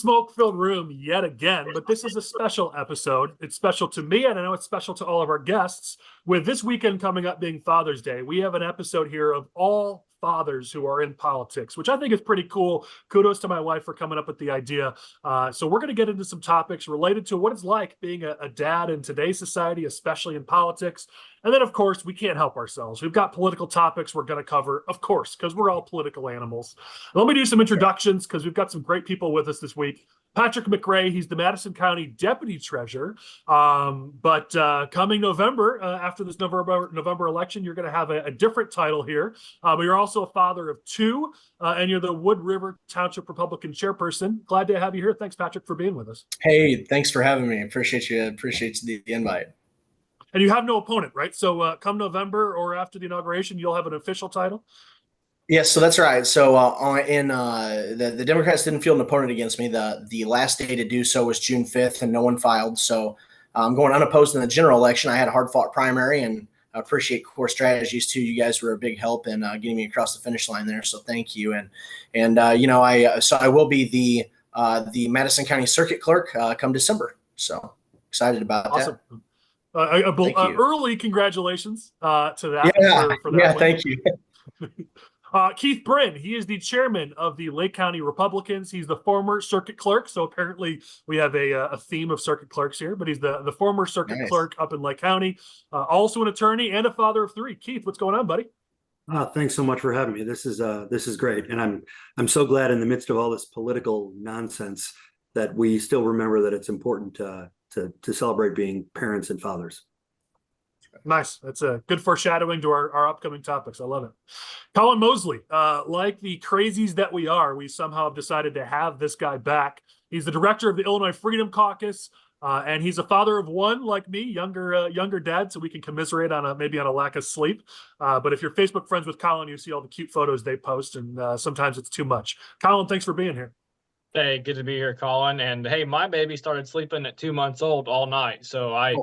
smoke-filled room yet again, but this is a special episode. It's special to me, and I know it's special to all of our guests. With this weekend coming up being Father's Day, we have an episode here of all fathers who are in politics, which I think is pretty cool. Kudos to my wife for coming up with the idea. So we're going to get into some topics related to what it's like being a dad in today's society, especially in politics. And then, of course, we can't help ourselves. We've got political topics we're going to cover, of course, because we're all political animals. Let me do some introductions because we've got some great people with us this week. Patrick McRae, he's the Madison County Deputy Treasurer. But coming November, after this November election, you're going to have a different title here. But you're also a father of two, and you're the Wood River Township Republican Chairperson. Glad to have you here. Thanks, Patrick, for being with us. Hey, thanks for having me. Appreciate you. Appreciate the invite. And you have no opponent, right? So come November or after the inauguration, you'll have an official title? Yes, so that's right. So the Democrats didn't field an opponent against me. The last day to do so was June 5th, and no one filed. So I'm going unopposed in the general election. I had a hard-fought primary, and I appreciate Core Strategies too. You guys were a big help in getting me across the finish line there. So thank you. And I will be the Madison County Circuit Clerk come December. So excited about awesome. That. Early congratulations to that. Yeah, for that win. Thank you. Keith Brin, he is the chairman of the Lake County Republicans. He's the former circuit clerk. So apparently we have a theme of circuit clerks here, but he's the former circuit clerk up in Lake County, also an attorney and a father of three. Keith, what's going on, buddy? Thanks so much for having me. This is great. And I'm so glad in the midst of all this political nonsense that we still remember that it's important to celebrate being parents and fathers. Nice. That's a good foreshadowing to our upcoming topics. I love it. Collin Moseley, like the crazies that we are, we somehow have decided to have this guy back. He's the director of the Illinois Freedom Caucus, and he's a father of one, like me, younger dad, so we can commiserate on maybe on a lack of sleep. But if you're Facebook friends with Collin, you see all the cute photos they post, and sometimes it's too much. Collin, thanks for being here. Hey, good to be here, Collin. And hey, my baby started sleeping at 2 months old all night. So I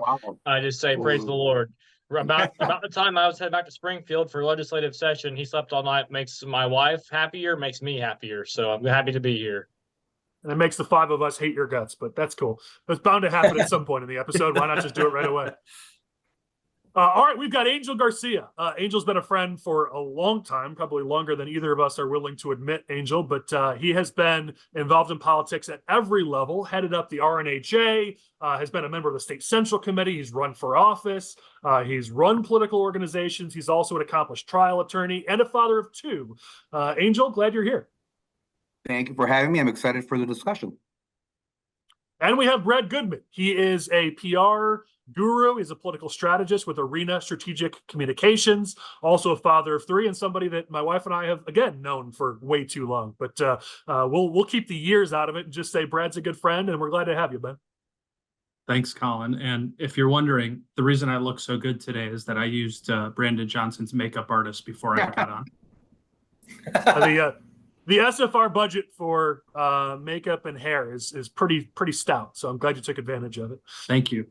just say praise the Lord. About the time I was headed back to Springfield for legislative session, he slept all night. Makes my wife happier, makes me happier. So I'm happy to be here. And it makes the five of us hate your guts, but that's cool. That's bound to happen at some point in the episode. Why not just do it right away? All right, we've got Angel Garcia. Angel's been a friend for a long time, probably longer than either of us are willing to admit, Angel, but he has been involved in politics at every level, headed up the RNHA, has been a member of the State Central Committee. He's run for office. He's run political organizations. He's also an accomplished trial attorney and a father of two. Angel, glad you're here. Thank you for having me. I'm excited for the discussion. And we have Brad Goodman. He is a PR guru. He's a political strategist with Arena Strategic Communications, also a father of three, and somebody that my wife and I have, again, known for way too long. But we'll keep the years out of it and just say Brad's a good friend, and we're glad to have you, Ben. Thanks, Collin. And if you're wondering, the reason I look so good today is that I used Brandon Johnson's makeup artist before I got on. The SFR budget for makeup and hair is pretty stout, so I'm glad you took advantage of it. Thank you.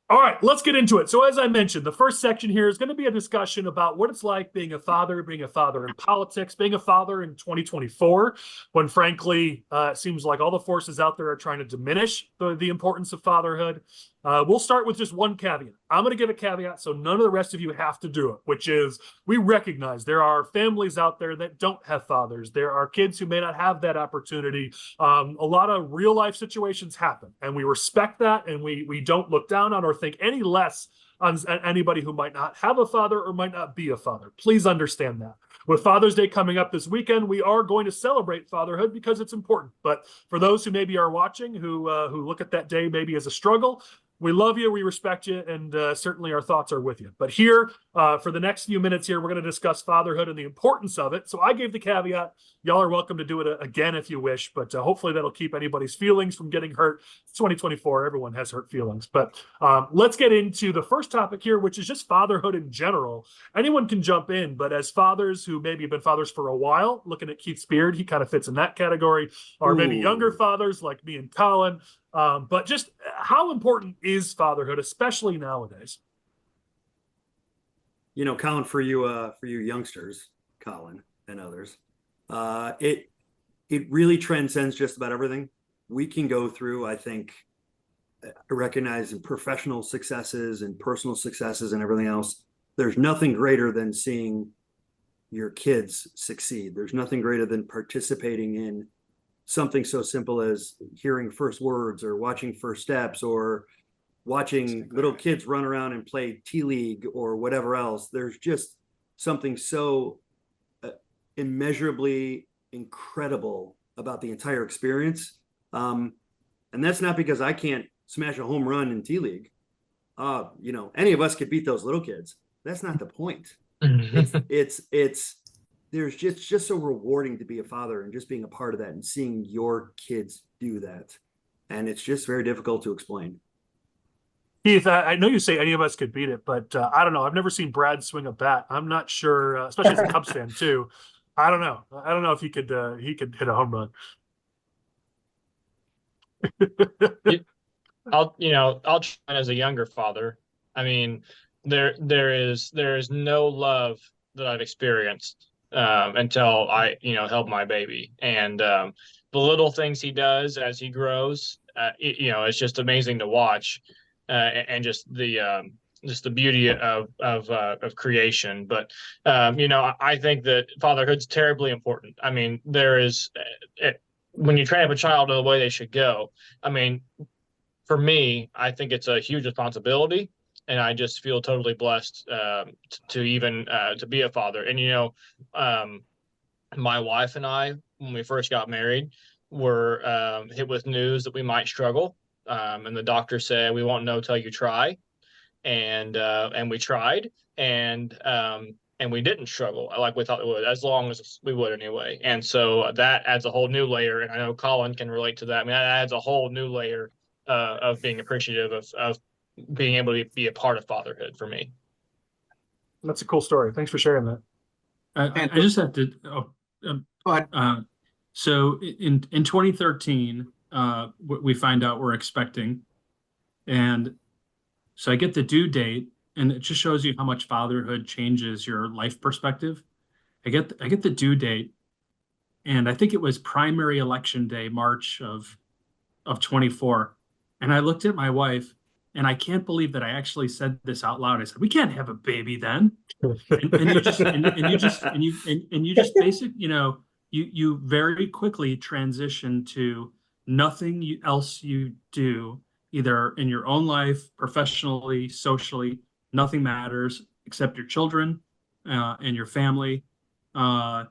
All right, let's get into it. So as I mentioned, the first section here is going to be a discussion about what it's like being a father in politics, being a father in 2024, when frankly, it seems like all the forces out there are trying to diminish the importance of fatherhood. We'll start with just one caveat. I'm going to give a caveat so none of the rest of you have to do it, which is we recognize there are families out there that don't have fathers. There are kids who may not have that opportunity. A lot of real life situations happen, and we respect that, and we don't look down on or think any less on anybody who might not have a father or might not be a father. Please understand that. With Father's Day coming up this weekend, we are going to celebrate fatherhood because it's important. But for those who maybe are watching who look at that day maybe as a struggle, we love you, we respect you, and certainly our thoughts are with you. But here, for the next few minutes here, we're going to discuss fatherhood and the importance of it. So I gave the caveat. Y'all are welcome to do it again if you wish, but hopefully that'll keep anybody's feelings from getting hurt. It's 2024. Everyone has hurt feelings. But let's get into the first topic here, which is just fatherhood in general. Anyone can jump in, but as fathers who maybe have been fathers for a while, looking at Keith's beard, he kind of fits in that category, or maybe younger fathers like me and Collin. But just how important is fatherhood, especially nowadays? You know, Collin, for you youngsters, Collin and others, it it really transcends just about everything. We can go through, I think, recognizing professional successes and personal successes and everything else. There's nothing greater than seeing your kids succeed. There's nothing greater than participating in something so simple as hearing first words or watching first steps or watching little kids run around and play T-League or whatever else. There's just something so immeasurably incredible about the entire experience. And that's not because I can't smash a home run in T-League. Any of us could beat those little kids. That's not the point. It's there's just so rewarding to be a father and just being a part of that and seeing your kids do that. And it's just very difficult to explain. Keith, I know you say any of us could beat it, but I don't know. I've never seen Brad swing a bat. I'm not sure, especially as a Cubs fan too. I don't know. I don't know if he could hit a home run. I'll try as a younger father. I mean, there is no love that I've experienced until I held my baby, and the little things he does as he grows, it's just amazing to watch, and just the beauty of creation. But I think that fatherhood's terribly important. I mean, when you train up a child in the way they should go, I mean, for me, I think it's a huge responsibility, and I just feel totally blessed to be a father. And my wife and I, when we first got married, were hit with news that we might struggle, and the doctor said, "We won't know till you try," and we tried, and we didn't struggle like we thought we would, as long as we would anyway. And so that adds a whole new layer, and I know Collin can relate to that. I mean, that adds a whole new layer of being appreciative of being able to be a part of fatherhood for me. That's a cool story. Thanks for sharing that. I just have to. Go ahead. So in 2013, we find out we're expecting, and so I get the due date, and it just shows you how much fatherhood changes your life perspective. I get the due date, and I think it was primary election day, March of 24. And I looked at my wife, and I can't believe that I actually said this out loud. I said, "We can't have a baby then." And you just basically, you very quickly transition to nothing else you do, either in your own life, professionally, socially. Nothing matters except your children and your family. That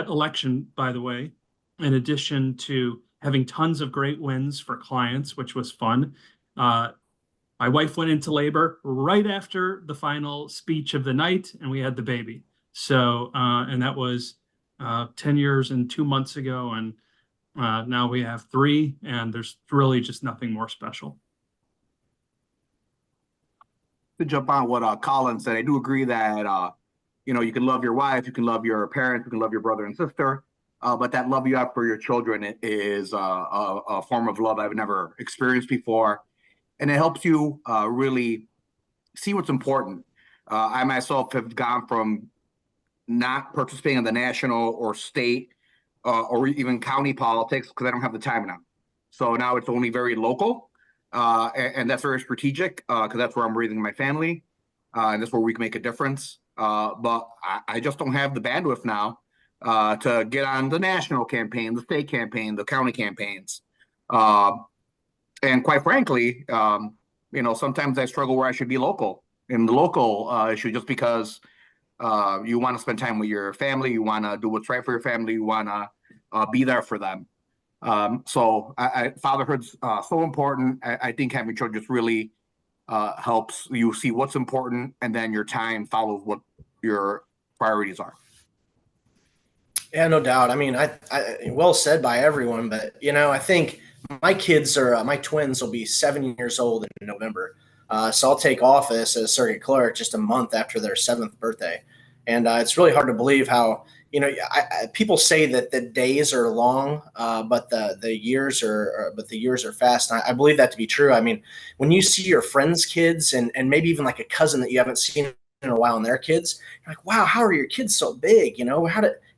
election, by the way, in addition to having tons of great wins for clients, which was fun. My wife went into labor right after the final speech of the night, and we had the baby. So, and that was 10 years and 2 months ago, and now we have 3, and there's really just nothing more special. To jump on what Collin said, I do agree that you can love your wife, you can love your parents, you can love your brother and sister, but that love you have for your children is a form of love I've never experienced before, and it helps you really see what's important. I myself have gone from not participating in the national or state or even county politics because I don't have the time now. So now it's only very local, and that's very strategic because that's where I'm raising my family, and that's where we can make a difference. But I just don't have the bandwidth now to get on the national campaign, the state campaign, the county campaigns. And quite frankly, sometimes I struggle where I should be local in the local issue just because you want to spend time with your family, you want to do what's right for your family, you want to be there for them. So fatherhood's so important. I think having children just really helps you see what's important, and then your time follows what your priorities are. Yeah, no doubt. I mean, I well said by everyone, but I think my kids my twins will be 7 years old in November. So I'll take office as circuit clerk just a month after their 7th birthday. And it's really hard to believe how, people say that the days are long, but the years are fast. And I believe that to be true. I mean, when you see your friends' kids and maybe even like a cousin that you haven't seen in a while and their kids. You're like, wow, how are your kids so big?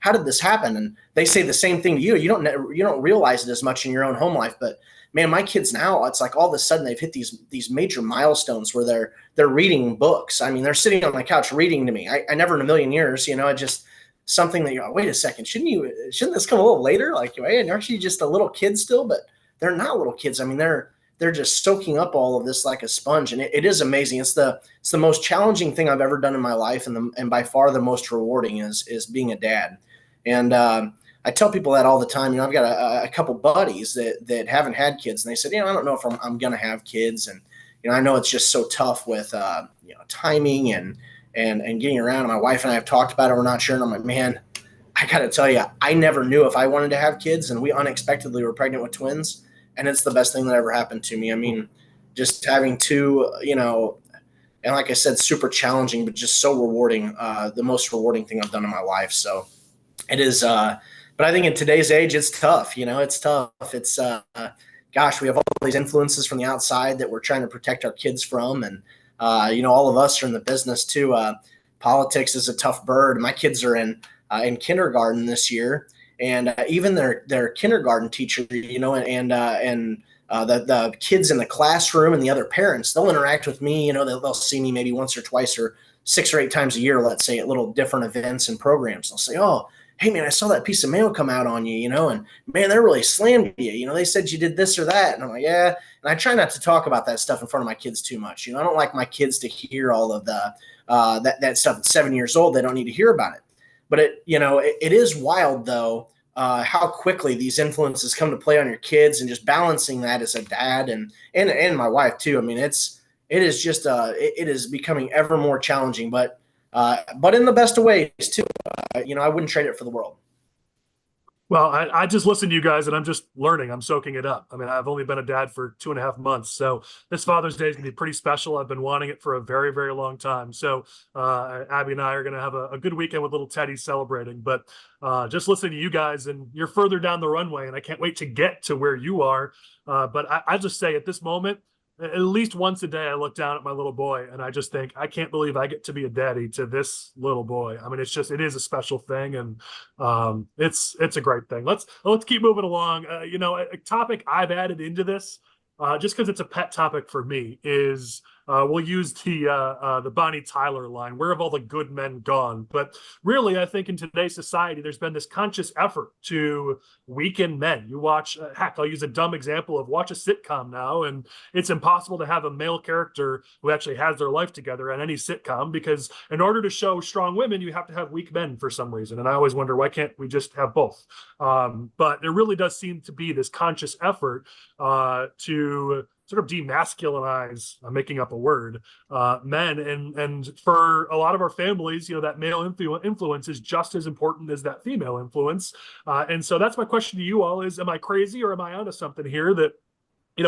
How did this happen? And they say the same thing to you. You don't realize it as much in your own home life, but man, my kids now, it's like all of a sudden they've hit these major milestones where they're reading books. I mean, they're sitting on my couch reading to me. I never in a million years, it just something that you're like, wait a second, shouldn't this come a little later? Like, wait, aren't you just a little kid still? But they're not little kids. I mean, they're just soaking up all of this like a sponge, and it is amazing. It's the most challenging thing I've ever done in my life, and by far the most rewarding is being a dad. And I tell people that all the time. I've got a couple buddies that haven't had kids, and they said, I don't know if I'm going to have kids, and I know it's just so tough with timing and getting around. And my wife and I have talked about it. We're not sure, and I'm like, man, I got to tell you, I never knew if I wanted to have kids, and we unexpectedly were pregnant with twins. And it's the best thing that ever happened to me. I mean, just having two, and like I said, super challenging, but just so rewarding, the most rewarding thing I've done in my life. So it is, but I think in today's age, it's tough. It's tough. It's, gosh, we have all these influences from the outside that we're trying to protect our kids from. And, all of us are in the business too. Politics is a tough bird. My kids are in kindergarten this year. And even their kindergarten teacher, and the kids in the classroom and the other parents, they'll interact with me. They'll see me maybe once or twice or 6 or 8 times a year, let's say, at little different events and programs. They'll say, oh, hey, man, I saw that piece of mail come out on you, and, man, they're really slammed you. They said you did this or that. And I'm like, yeah. And I try not to talk about that stuff in front of my kids too much. I don't like my kids to hear all of the that stuff at 7 years old. They don't need to hear about it. But it is wild though, how quickly these influences come to play on your kids, and just balancing that as a dad and my wife too. I mean, it is becoming ever more challenging, but in the best of ways too. I wouldn't trade it for the world. Well, I just listen to you guys, and I'm just learning. I'm soaking it up. I mean, I've only been a dad for 2.5 months, so this Father's Day is going to be pretty special. I've been wanting it for a very, very long time. So Abby and I are going to have a good weekend with little Teddy celebrating. But just listening to you guys, and you're further down the runway, and I can't wait to get to where you are. But I just say at this moment, at least once a day, I look down at my little boy and I just think, I can't believe I get to be a daddy to this little boy. I mean, it is a special thing, and it's a great thing. Let's keep moving along. A topic I've added into this, just because it's a pet topic for me, is we'll use the Bonnie Tyler line, where have all the good men gone? But really, I think in today's society, there's been this conscious effort to weaken men. You watch, heck, I'll use a dumb example of watch a sitcom now, and it's impossible to have a male character who actually has their life together on any sitcom, because in order to show strong women, you have to have weak men for some reason. And I always wonder, why can't we just have both? But there really does seem to be this conscious effort to sort of demasculinize, I'm making up a word, men. And for a lot of our families, that male influence is just as important as that female influence. And so that's my question to you all is, am I crazy, or am I onto something here that,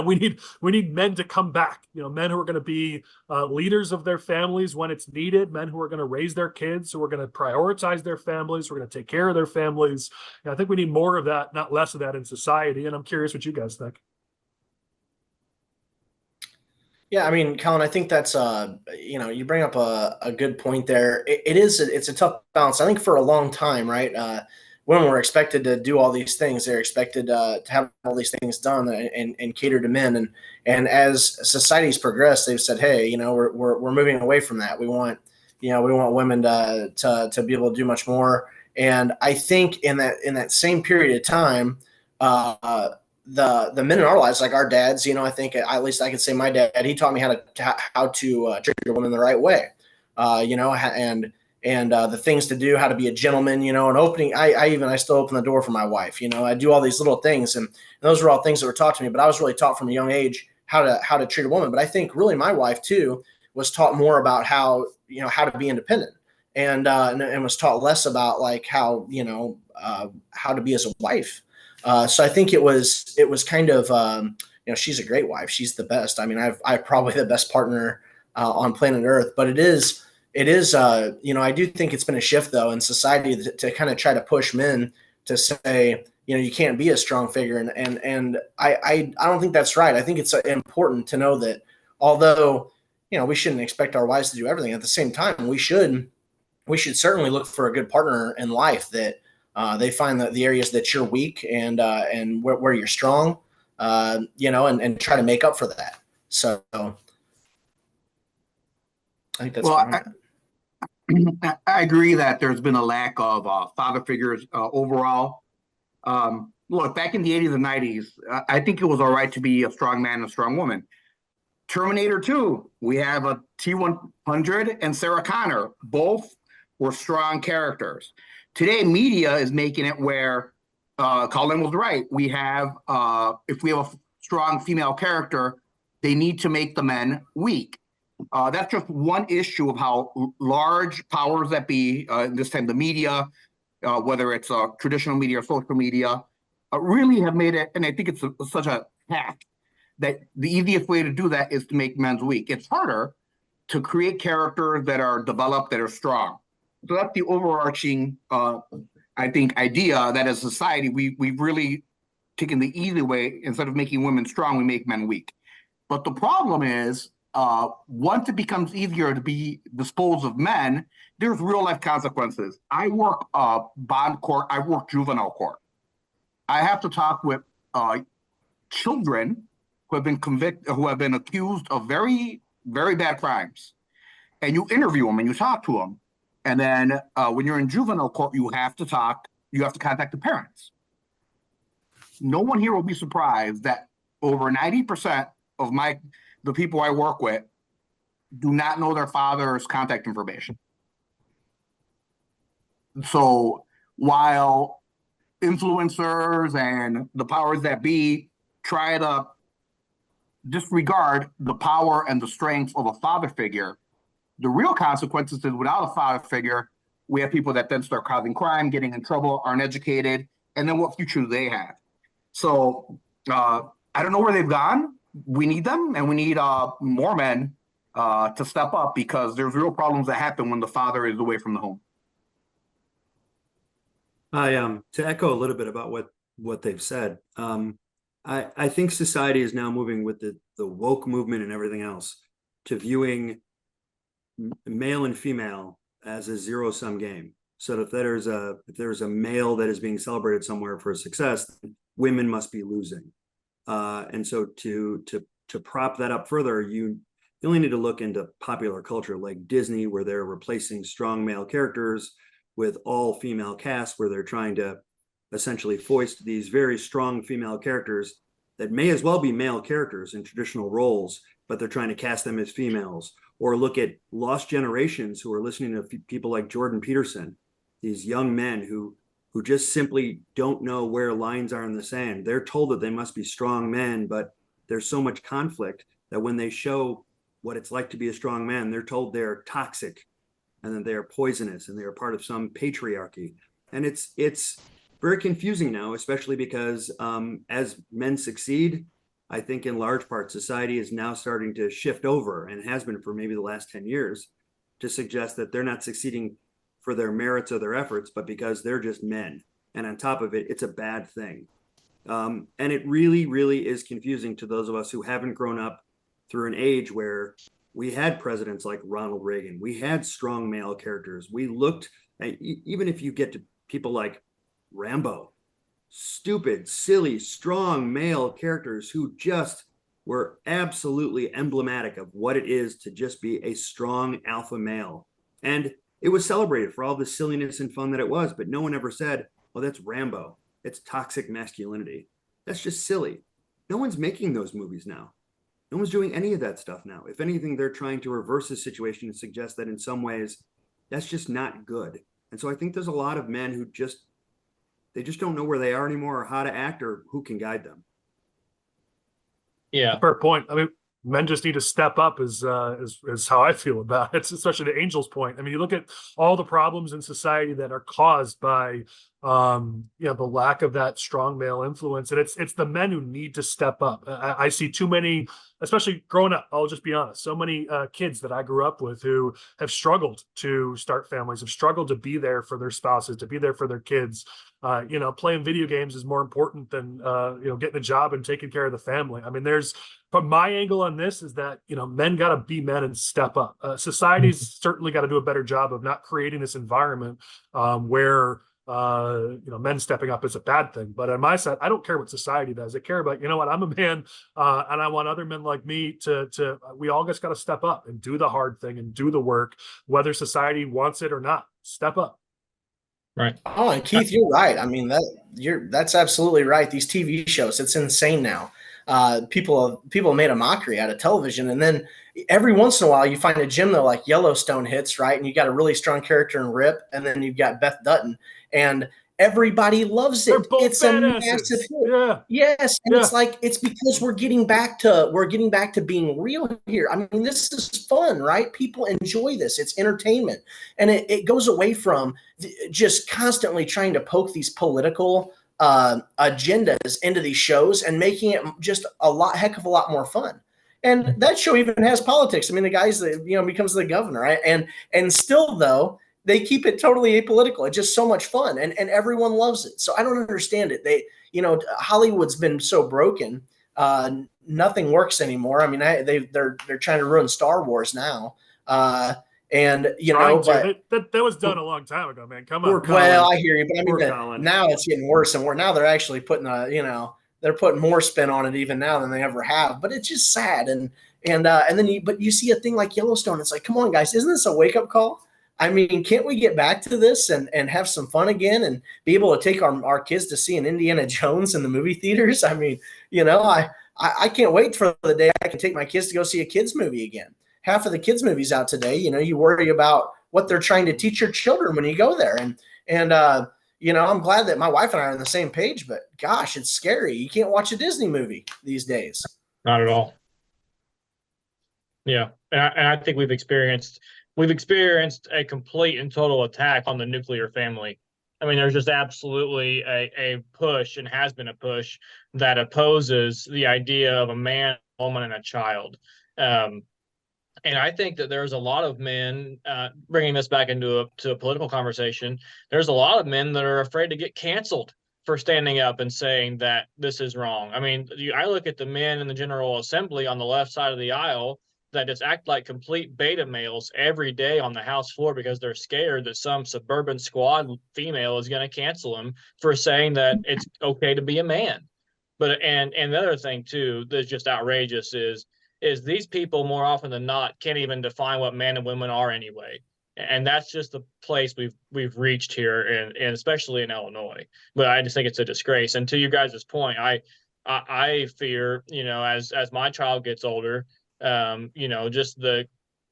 we need men to come back, men who are going to be leaders of their families when it's needed, men who are going to raise their kids, who are going to prioritize their families, who are going to take care of their families. I think we need more of that, not less of that in society. And I'm curious what you guys think. Yeah, I mean, Collin, I think that's you bring up a good point there. It's a tough balance. I think for a long time, right? Women were expected to do all these things. They're expected to have all these things done and cater to men. And as society's progressed, they've said, hey, we're moving away from that. We want women to be able to do much more. And I think in that same period of time, the men in our lives, like our dads, I think at least I could say my dad, he taught me how to treat a woman the right way, and the things to do, how to be a gentleman, and opening. I still open the door for my wife. I do all these little things, and those were all things that were taught to me. But I was really taught from a young age how to treat a woman. But I think really my wife too was taught more about how to be independent, and was taught less about like how to be as a wife. So I think it was kind of, she's a great wife. She's the best. I mean, I've probably the best partner on planet Earth, but it is, I do think it's been a shift though in society to kind of try to push men to say, you can't be a strong figure. And I don't think that's right. I think it's important to know that although, we shouldn't expect our wives to do everything. At the same time, we should certainly look for a good partner in life that they find the areas that you're weak and where you're strong, and try to make up for that. So I think that's I agree that there's been a lack of father figures overall. Look, back in the 80s and 90s, I think it was all right to be a strong man and a strong woman. Terminator 2, we have a T-100 and Sarah Connor. Both were strong characters. Today, media is making it where Collin was right. We have, if we have a strong female character, they need to make the men weak. That's just one issue of how large powers that be, this time the media, whether it's traditional media or social media, really have made it, and I think it's such a hack, that the easiest way to do that is to make men weak. It's harder to create characters that are developed, that are strong. So that's the overarching, I think, idea that as a society, we've really taken the easy way. Instead of making women strong, we make men weak. But the problem is, once it becomes easier to be disposed of men, there's real life consequences. I work bond court, I work juvenile court. I have to talk with children who have been convicted, who have been accused of very, very bad crimes. And you interview them and you talk to them. And then when you're in juvenile court, you have to contact the parents. No one here will be surprised that over 90% of the people I work with do not know their father's contact information. So while influencers and the powers that be try to disregard the power and the strength of a father figure, the real consequences is without a father figure, we have people that then start causing crime, getting in trouble, aren't educated, and then what future do they have? So I don't know where they've gone. We need them, and we need more men to step up, because there's real problems that happen when the father is away from the home. To echo a little bit about what they've said, I think society is now moving with the woke movement and everything else to viewing male and female as a zero-sum game. So that if there's a male that is being celebrated somewhere for success, women must be losing. And so to prop that up further, you only need to look into popular culture like Disney, where they're replacing strong male characters with all female casts, where they're trying to essentially foist these very strong female characters that may as well be male characters in traditional roles, but they're trying to cast them as females. Or look at lost generations who are listening to people like Jordan Peterson, these young men who just simply don't know where lines are in the sand. They're told that they must be strong men, but there's so much conflict that when they show what it's like to be a strong man, they're told they're toxic and that they're poisonous and they're part of some patriarchy. And it's very confusing now, especially because as men succeed, I think in large part society is now starting to shift over, and has been for maybe the last 10 years, to suggest that they're not succeeding for their merits or their efforts, but because they're just men. And on top of it, it's a bad thing. And it really, really is confusing to those of us who haven't grown up through an age where we had presidents like Ronald Reagan. We had strong male characters. We looked at, even if you get to people like Rambo, stupid, silly, strong male characters who just were absolutely emblematic of what it is to just be a strong alpha male. And it was celebrated for all the silliness and fun that it was, but no one ever said, oh, that's Rambo. It's toxic masculinity. That's just silly. No one's making those movies now. No one's doing any of that stuff now. If anything, they're trying to reverse the situation and suggest that in some ways, that's just not good. And so I think there's a lot of men who they just don't know where they are anymore, or how to act, or who can guide them. Yeah. Fair point. I mean, men just need to step up is how I feel about it, especially to Angel's point. I mean, you look at all the problems in society that are caused by The lack of that strong male influence, and it's the men who need to step up. I see too many, especially growing up. I'll just be honest. So many kids that I grew up with who have struggled to start families, have struggled to be there for their spouses, to be there for their kids. Playing video games is more important than getting a job and taking care of the family. I mean, from my angle on this is that men got to be men and step up. Society's certainly got to do a better job of not creating this environment where men stepping up is a bad thing. But on my side, I don't care what society does. I care about, I'm a man, and I want other men like me we all just got to step up and do the hard thing and do the work, whether society wants it or not. Step up. Right. Oh, and Keith, you're right. I mean, that's absolutely right. These TV shows, it's insane now. People have made a mockery out of television, and then every once in a while you find a gym that like Yellowstone hits, right? And you got a really strong character in Rip, and then you've got Beth Dutton, and everybody loves it. It's a massive hit. Yeah. Yes, and yeah. it's like it's because we're getting back to being real here. I mean, this is fun, right? People enjoy this. It's entertainment, and it goes away from just constantly trying to poke these political agendas into these shows and making it just heck of a lot more fun. And that show even has politics. I mean, the guys that becomes the governor, right? And still though, they keep it totally apolitical. It's just so much fun, and everyone loves it. So I don't understand it. Hollywood's been so broken. Nothing works anymore. I mean, they're trying to ruin Star Wars now. That was done a long time ago, man. Come on. Well, I hear you, but I mean, now it's getting worse and worse. Now they're actually putting they're putting more spin on it even now than they ever have. But it's just sad, and then you see a thing like Yellowstone. It's like, come on, guys, isn't this a wake up call? I mean, can't we get back to this and have some fun again and be able to take our kids to see an Indiana Jones in the movie theaters? I mean, I can't wait for the day I can take my kids to go see a kids movie again. Half of the kids movies out today, you worry about what they're trying to teach your children when you go there. And I'm glad that my wife and I are on the same page, but gosh, it's scary. You can't watch a Disney movie these days. Not at all. Yeah. And I think we've experienced a complete and total attack on the nuclear family. I mean, there's just absolutely a push, and has been a push, that opposes the idea of a man, a woman, and a child. And I think that there's a lot of men, bringing this back into a political conversation, there's a lot of men that are afraid to get canceled for standing up and saying that this is wrong. I mean, I look at the men in the General Assembly on the left side of the aisle that just act like complete beta males every day on the House floor because they're scared that some suburban squad female is going to cancel them for saying that it's okay to be a man. But and the other thing too that's just outrageous is these people more often than not can't even define what men and women are anyway. And that's just the place we've reached here, and especially in Illinois. But I just think it's a disgrace. And to you guys' point, I fear, as my child gets older, just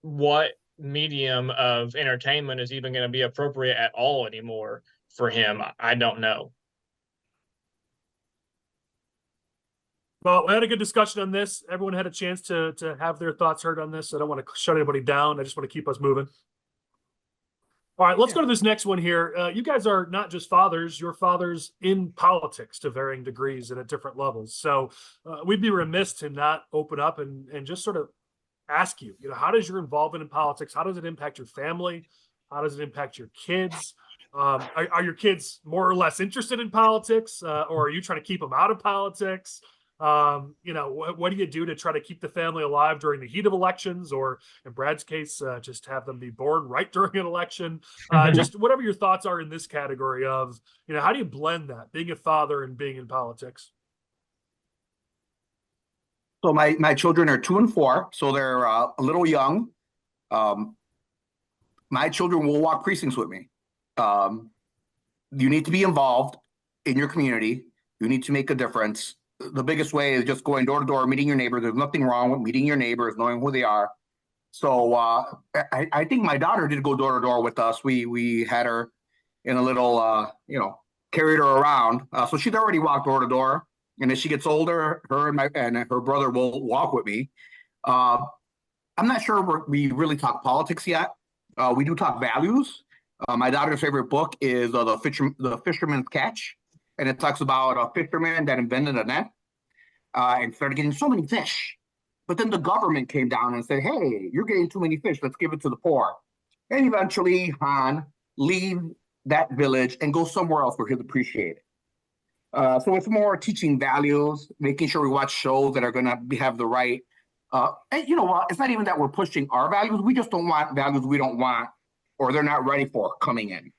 what medium of entertainment is even going to be appropriate at all anymore for him. I don't know. Well, we had a good discussion on this. Everyone had a chance to have their thoughts heard on this. I don't want to shut anybody down. I just want to keep us moving. All right, let's go to this next one here. You guys are not just fathers, you're fathers in politics to varying degrees and at different levels. So we'd be remiss to not open up and just sort of ask you, how does your involvement in politics, how does it impact your family? How does it impact your kids? Are your kids more or less interested in politics, or are you trying to keep them out of politics? What do you do to try to keep the family alive during the heat of elections, or in Brad's case, just have them be born right during an election? Just whatever your thoughts are in this category of, how do you blend that, being a father and being in politics? So my children are 2 and 4, so they're a little young. My children will walk precincts with me. You need to be involved in your community. You need to make a difference. The biggest way is just going door to door, meeting your neighbors. There's nothing wrong with meeting your neighbors, knowing who they are. So I think my daughter did go door to door with us. We had her in a little, carried her around. So she'd already walked door to door. And as she gets older, her and her brother will walk with me. I'm not sure we really talk politics yet. We do talk values. My daughter's favorite book is the Fisherman's Catch, and it talks about a fisherman that invented a net and started getting so many fish. But then the government came down and said, "Hey, you're getting too many fish. Let's give it to the poor." And eventually, Han leaves that village and goes somewhere else where he'll appreciate it. So it's more teaching values, making sure we watch shows that are going to have the right. And you know what? It's not even that we're pushing our values. We just don't want values we don't want or they're not ready for coming in.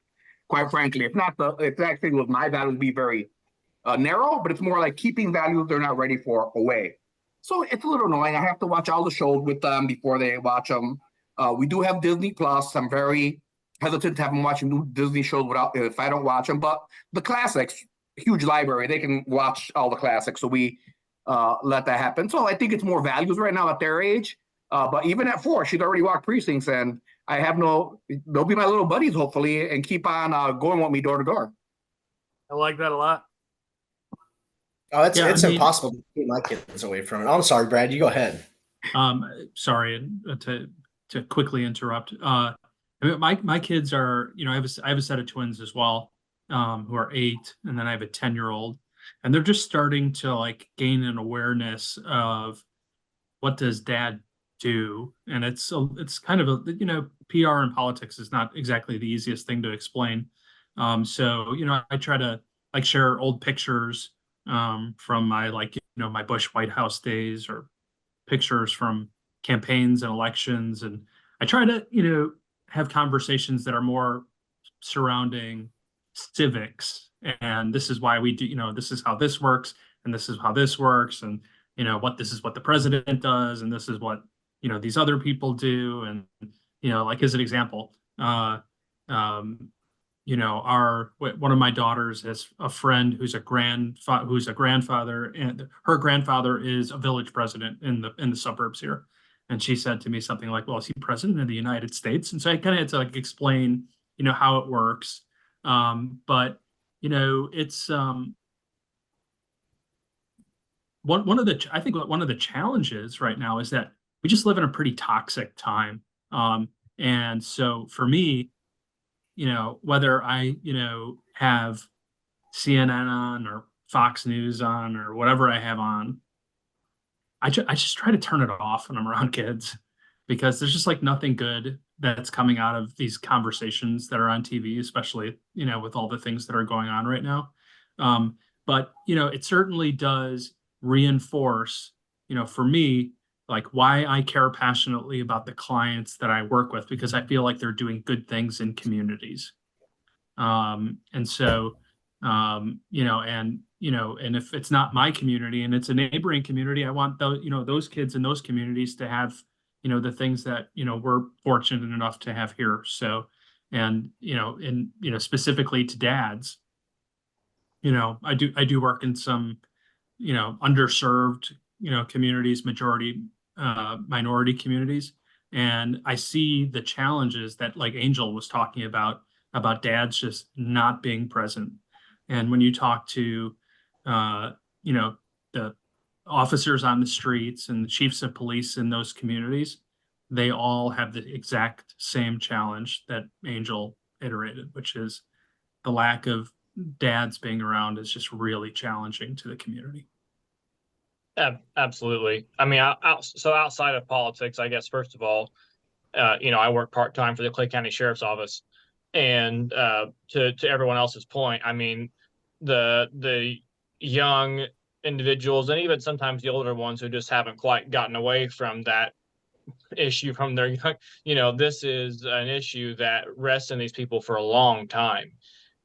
Quite frankly, it's actually with my values be very narrow, but it's more like keeping values they're not ready for away. So it's a little annoying. I have to watch all the shows with them before they watch them. We do have Disney Plus. I'm very hesitant to have them watching new Disney shows if I don't watch them. But the classics, huge library, they can watch all the classics. So we let that happen. So I think it's more values right now at their age. But even at 4, she's already walked precincts, and they'll be my little buddies hopefully, and keep on going with me door to door. I like that a lot. Oh, it's impossible to keep my kids away from it. I'm sorry, Brad. You go ahead. Sorry to quickly interrupt. My kids are, I have a set of twins as well, who are 8, and then I have a 10-year-old, and they're just starting to like gain an awareness of what does dad do, and it's kind of PR and politics is not exactly the easiest thing to explain. So I try to like share old pictures from my my Bush White House days, or pictures from campaigns and elections, and I try to have conversations that are more surrounding civics, and this is why we do, this is how this works, and this is how this works, and this is what the president does, and this is what these other people do, and like as an example, one of my daughters has a friend who's a grandfather, and her grandfather is a village president in the suburbs here. And she said to me something like, "Well, is he president of the United States?" And so I kind of had to like explain, how it works. But it's I think one of the challenges right now is that we just live in a pretty toxic time. And so for me, whether I, have CNN on or Fox News on or whatever I have on, I just try to turn it off when I'm around kids, because there's just like nothing good that's coming out of these conversations that are on TV, especially, with all the things that are going on right now. But, it certainly does reinforce, for me, like why I care passionately about the clients that I work with, because I feel like they're doing good things in communities. And so, and if it's not my community and it's a neighboring community, I want those kids in those communities to have, the things that, we're fortunate enough to have here. So, and, specifically to dads, I do work in some, underserved, communities, minority communities. And I see the challenges that like Angel was talking about dads just not being present. And when you talk to, the officers on the streets and the chiefs of police in those communities, they all have the exact same challenge that Angel iterated, which is the lack of dads being around is just really challenging to the community. Absolutely. I mean, so outside of politics, I guess, first of all, I work part-time for the Clay County Sheriff's Office. And to everyone else's point, I mean, the young individuals and even sometimes the older ones who just haven't quite gotten away from that issue from their young, this is an issue that rests in these people for a long time.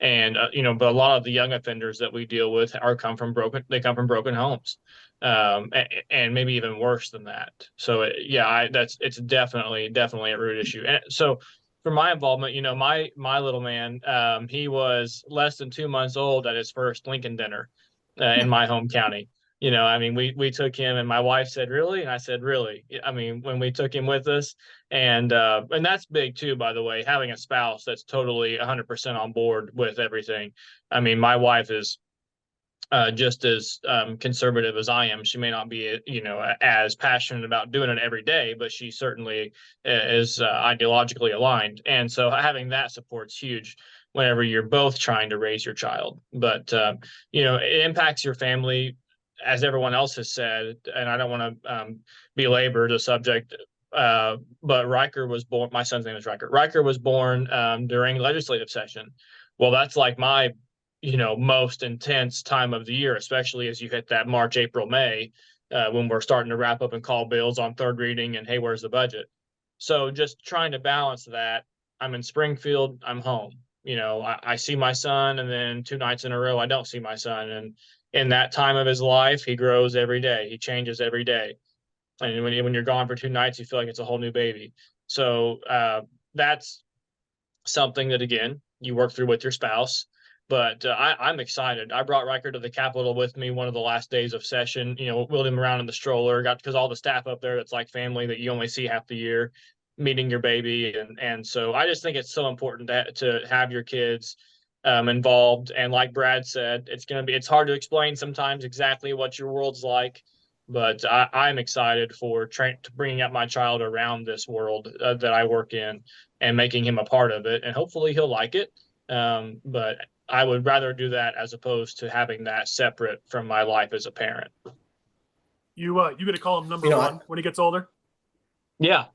And, but a lot of the young offenders that we deal with come from broken homes. And maybe even worse than that. So it's definitely a root issue. And so for my involvement, my little man, he was less than 2 months old at his first Lincoln dinner in my home county. I mean, we took him, and my wife said, "Really?" And I said, "Really?" I mean, when we took him with us, and that's big too, by the way, having a spouse that's totally 100% on board with everything. I mean, my wife is just as conservative as I am. She may not be, as passionate about doing it every day, but she certainly is ideologically aligned. And so having that support's huge whenever you're both trying to raise your child. But, it impacts your family, as everyone else has said, and I don't want to belabor the subject, but Riker was born, my son's name is Riker. Riker was born during legislative session. Well, that's like my most intense time of the year, especially as you hit that March, April, May, when we're starting to wrap up and call bills on third reading and, hey, where's the budget? So just trying to balance that. I'm in Springfield, I'm home. I see my son, and then 2 nights in a row, I don't see my son. And in that time of his life, he grows every day. He changes every day. And when you're gone for 2 nights, you feel like it's a whole new baby. So that's something that, again, you work through with your spouse. But I'm excited. I brought Riker to the Capitol with me one of the last days of session, wheeled him around in the stroller, because all the staff up there, that's like family that you only see half the year, meeting your baby. And so I just think it's so important to have your kids involved. And like Brad said, it's hard to explain sometimes exactly what your world's like. But I'm excited for bringing up my child around this world that I work in and making him a part of it. And hopefully he'll like it. But I would rather do that as opposed to having that separate from my life as a parent. You gonna call him number one when he gets older? Yeah.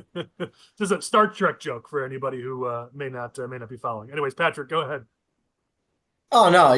This is a Star Trek joke for anybody who may not be following. Anyways, Patrick, go ahead. Oh no,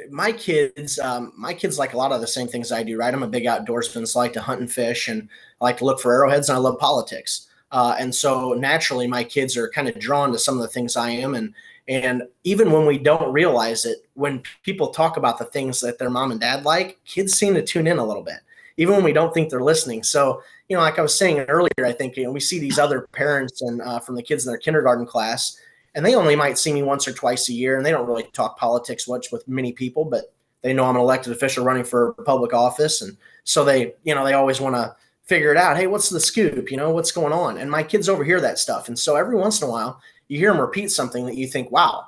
my kids like a lot of the same things I do, right? I'm a big outdoorsman, so I like to hunt and fish, and I like to look for arrowheads, and I love politics. And so naturally my kids are kind of drawn to some of the things I am. And even when we don't realize it, when people talk about the things that their mom and dad like, kids seem to tune in a little bit, even when we don't think they're listening. So, like I was saying earlier, I think, we see these other parents and from the kids in their kindergarten class, and they only might see me once or twice a year, and they don't really talk politics much with many people, but they know I'm an elected official running for public office. And so they always want to figure it out. Hey, what's the scoop? What's going on? And my kids overhear that stuff. And so every once in a while you hear them repeat something that you think, wow,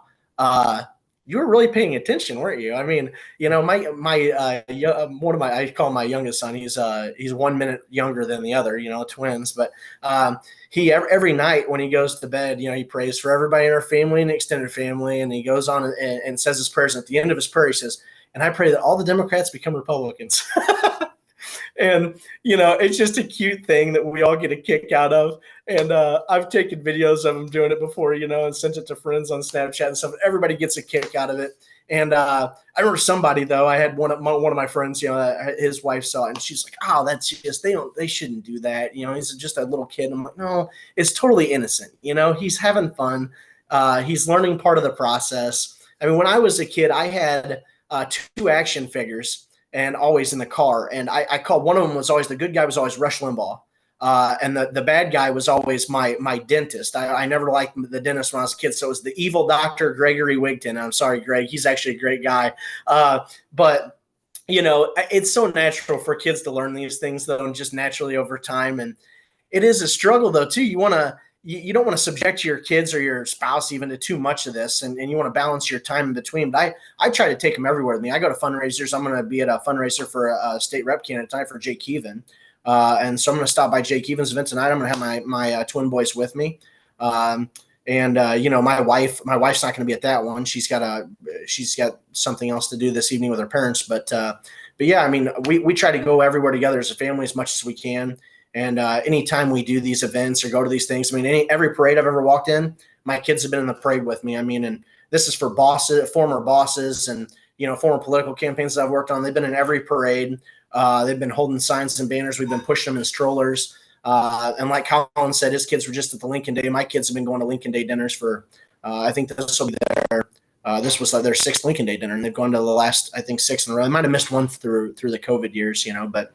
you were really paying attention, weren't you? I mean, I call my youngest son, he's 1 minute younger than the other, twins, but he every night when he goes to bed, he prays for everybody in our family and extended family. And he goes on and says his prayers. And at the end of his prayer, he says, and I pray that all the Democrats become Republicans. And, it's just a cute thing that we all get a kick out of. And I've taken videos of him doing it before, and sent it to friends on Snapchat and stuff. Everybody gets a kick out of it. And I remember somebody, though, I had one of my friends, his wife saw it, and she's like, oh, that's just, they shouldn't do that. He's just a little kid. I'm like, no, it's totally innocent. He's having fun. He's learning part of the process. I mean, when I was a kid, I had 2 action figures, and always in the car. And I called, one of them was always, the good guy was always Rush Limbaugh. And the bad guy was always my dentist. I never liked the dentist when I was a kid. So it was the evil Dr. Gregory Wigton. I'm sorry, Greg. He's actually a great guy. But it's so natural for kids to learn these things, though, and just naturally over time. And it is a struggle, though, too. You don't want to subject your kids or your spouse even to too much of this, and you want to balance your time in between. But I try to take them everywhere with me. I go to fundraisers. I'm going to be at a fundraiser for a state rep candidate tonight for Jay Keeven. And so I'm going to stop by Jay Keeven's event tonight. I'm going to have my twin boys with me. My wife's not going to be at that one. She's got something else to do this evening with her parents. But yeah, I mean, we try to go everywhere together as a family as much as we can. And anytime we do these events or go to these things, I mean, every parade I've ever walked in, my kids have been in the parade with me. I mean, and this is for former bosses and, former political campaigns that I've worked on. They've been in every parade. They've been holding signs and banners. We've been pushing them in strollers. And like Collin said, his kids were just at the Lincoln Day. My kids have been going to Lincoln Day dinners for, I think this will be this was like their 6th Lincoln Day dinner. And they've gone to the last, I think, 6 in a row. They might've missed one through the COVID years, but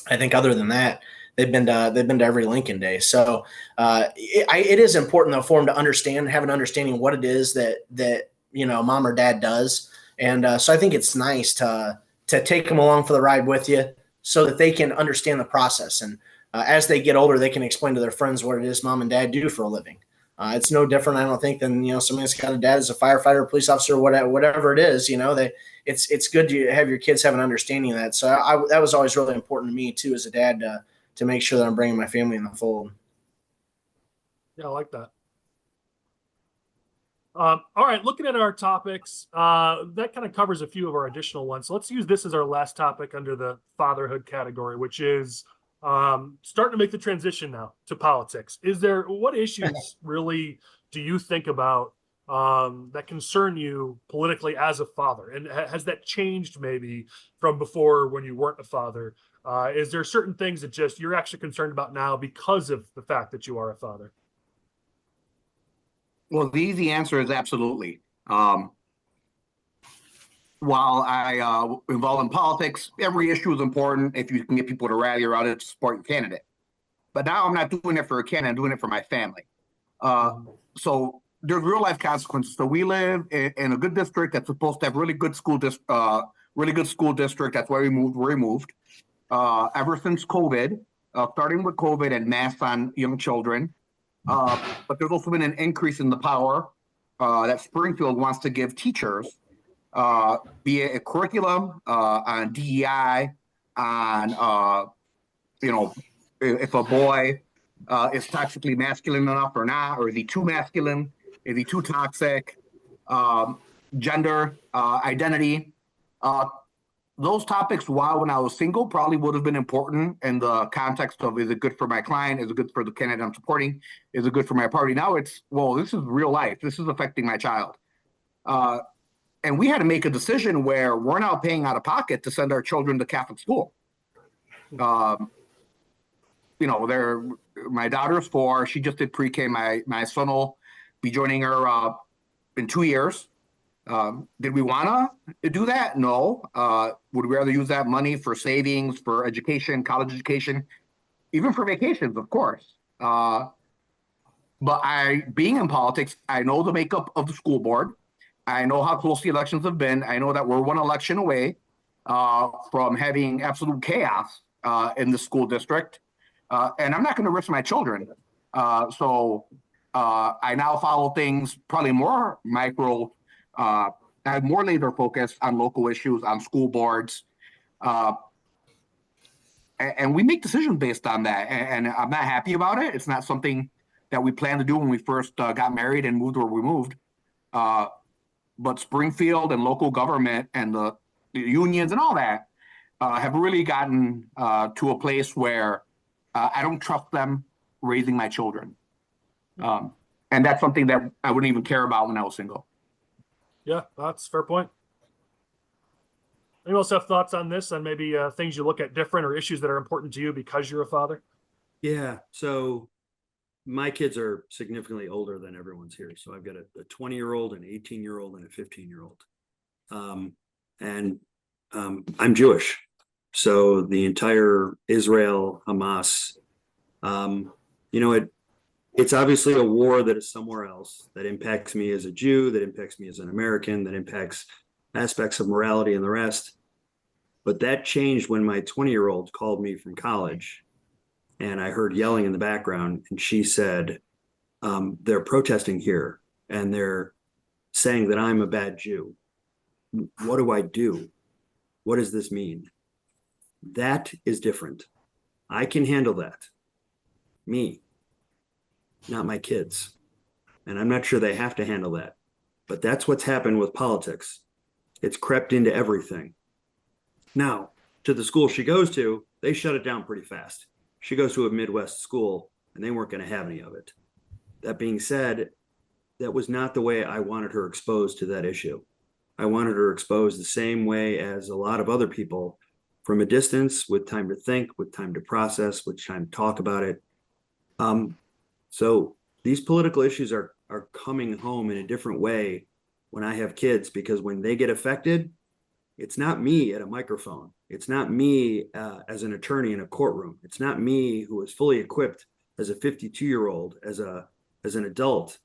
I think other than that, they've been to every Lincoln Day. So it is important, though, for them to have an understanding what it is that mom or dad does. And so I think it's nice to take them along for the ride with you so that they can understand the process. And as they get older, they can explain to their friends what it is mom and dad do for a living. It's no different, I don't think, than, somebody that's got a dad as a firefighter, police officer, whatever it is. It's good to have your kids have an understanding of that. So that was always really important to me too, as a dad, to make sure that I'm bringing my family in the fold. Yeah, I like that. All right, looking at our topics, that kind of covers a few of our additional ones. So let's use this as our last topic under the fatherhood category, which is starting to make the transition now to politics. What issues really do you think about that concern you politically as a father? And has that changed maybe from before when you weren't a father? Is there certain things that just you're actually concerned about now because of the fact that you are a father? Well, the easy answer is absolutely. While I involved in politics, every issue is important if you can get people to rally around it to support your candidate. But now I'm not doing it for a candidate, I'm doing it for my family. So there's real life consequences. So we live in a good district that's supposed to have really good school district. That's why we moved. Ever since COVID, starting with COVID and masks on young children. But there's also been an increase in the power that Springfield wants to give teachers, be it a curriculum on DEI, on if a boy is toxically masculine enough or not, or is he too masculine, is he too toxic, gender identity. Those topics, while when I was single, probably would have been important in the context of, is it good for my client? Is it good for the candidate I'm supporting? Is it good for my party? Now it's, well, this is real life. This is affecting my child. And we had to make a decision where we're now paying out of pocket to send our children to Catholic school. My daughter's 4. She just did pre-K. My son will be joining her in 2 years. Did we want to do that? No. Would we rather use that money for savings, for education, college education, even for vacations, of course. But being in politics, I know the makeup of the school board. I know how close the elections have been. I know that we're one election away from having absolute chaos in the school district. And I'm not going to risk my children. So I now follow things probably more micro. I have more laser focused on local issues, on school boards. And we make decisions based on that. And I'm not happy about it. It's not something that we planned to do when we first got married and moved where we moved. But Springfield and local government and the unions and all that have really gotten to a place where I don't trust them raising my children. And that's something that I wouldn't even care about when I was single. Yeah, that's a fair point. Anyone else have thoughts on this, and maybe things you look at different or issues that are important to you because you're a father? Yeah. So my kids are significantly older than everyone's here. So I've got a 20-year-old, an 18-year-old, and a 15-year-old. I'm Jewish. So the entire Israel, Hamas, it's obviously a war that is somewhere else, that impacts me as a Jew, that impacts me as an American, that impacts aspects of morality and the rest. But that changed when my 20-year-old called me from college and I heard yelling in the background, and she said, they're protesting here and they're saying that I'm a bad Jew. What do I do? What does this mean? That is different. I can handle that. Me, not my kids. And I'm not sure they have to handle that. But that's what's happened with politics. It's crept into everything. Now, to the school she goes to, they shut it down pretty fast. She goes to a Midwest school, and they weren't going to have any of it. That being said, that was not the way I wanted her exposed to that issue. I wanted her exposed the same way as a lot of other people, from a distance, with time to think, with time to process, with time to talk about it. So these political issues are coming home in a different way when I have kids, because when they get affected, it's not me at a microphone. It's not me as an attorney in a courtroom. It's not me who is fully equipped as a 52-year-old, as an adult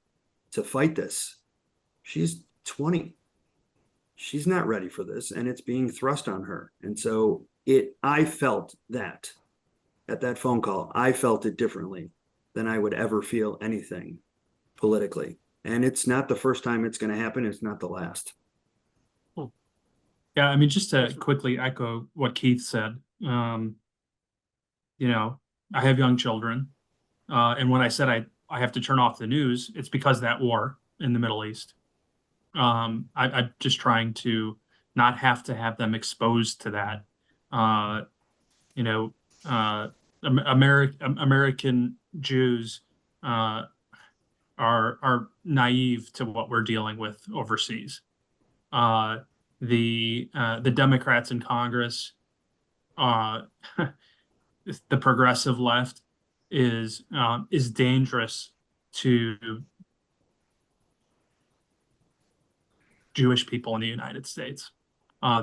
to fight this. She's 20. She's not ready for this, and it's being thrust on her. And so I felt that at that phone call, I felt it differently than I would ever feel anything politically. And it's not the first time it's going to happen. It's not the last. Yeah, I mean, just to quickly echo what Keith said, you know, I have young children. And when I said I have to turn off the news, it's because of that war in the Middle East. I'm just trying to not have to have them exposed to that. You know, American Jews are naive to what we're dealing with overseas. The Democrats in Congress, the progressive left is dangerous to Jewish people in the United States.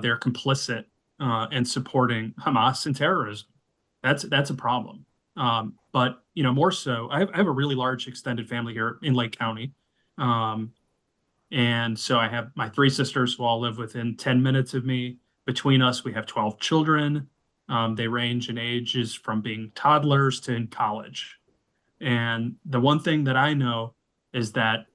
They're complicit and supporting Hamas and terrorism. That's a problem. But you know, more so, I have a really large extended family here in Lake County. And so I have my 3 sisters who all live within 10 minutes of me. Between us, we have 12 children. They range in ages from being toddlers to in college. And the one thing that I know is that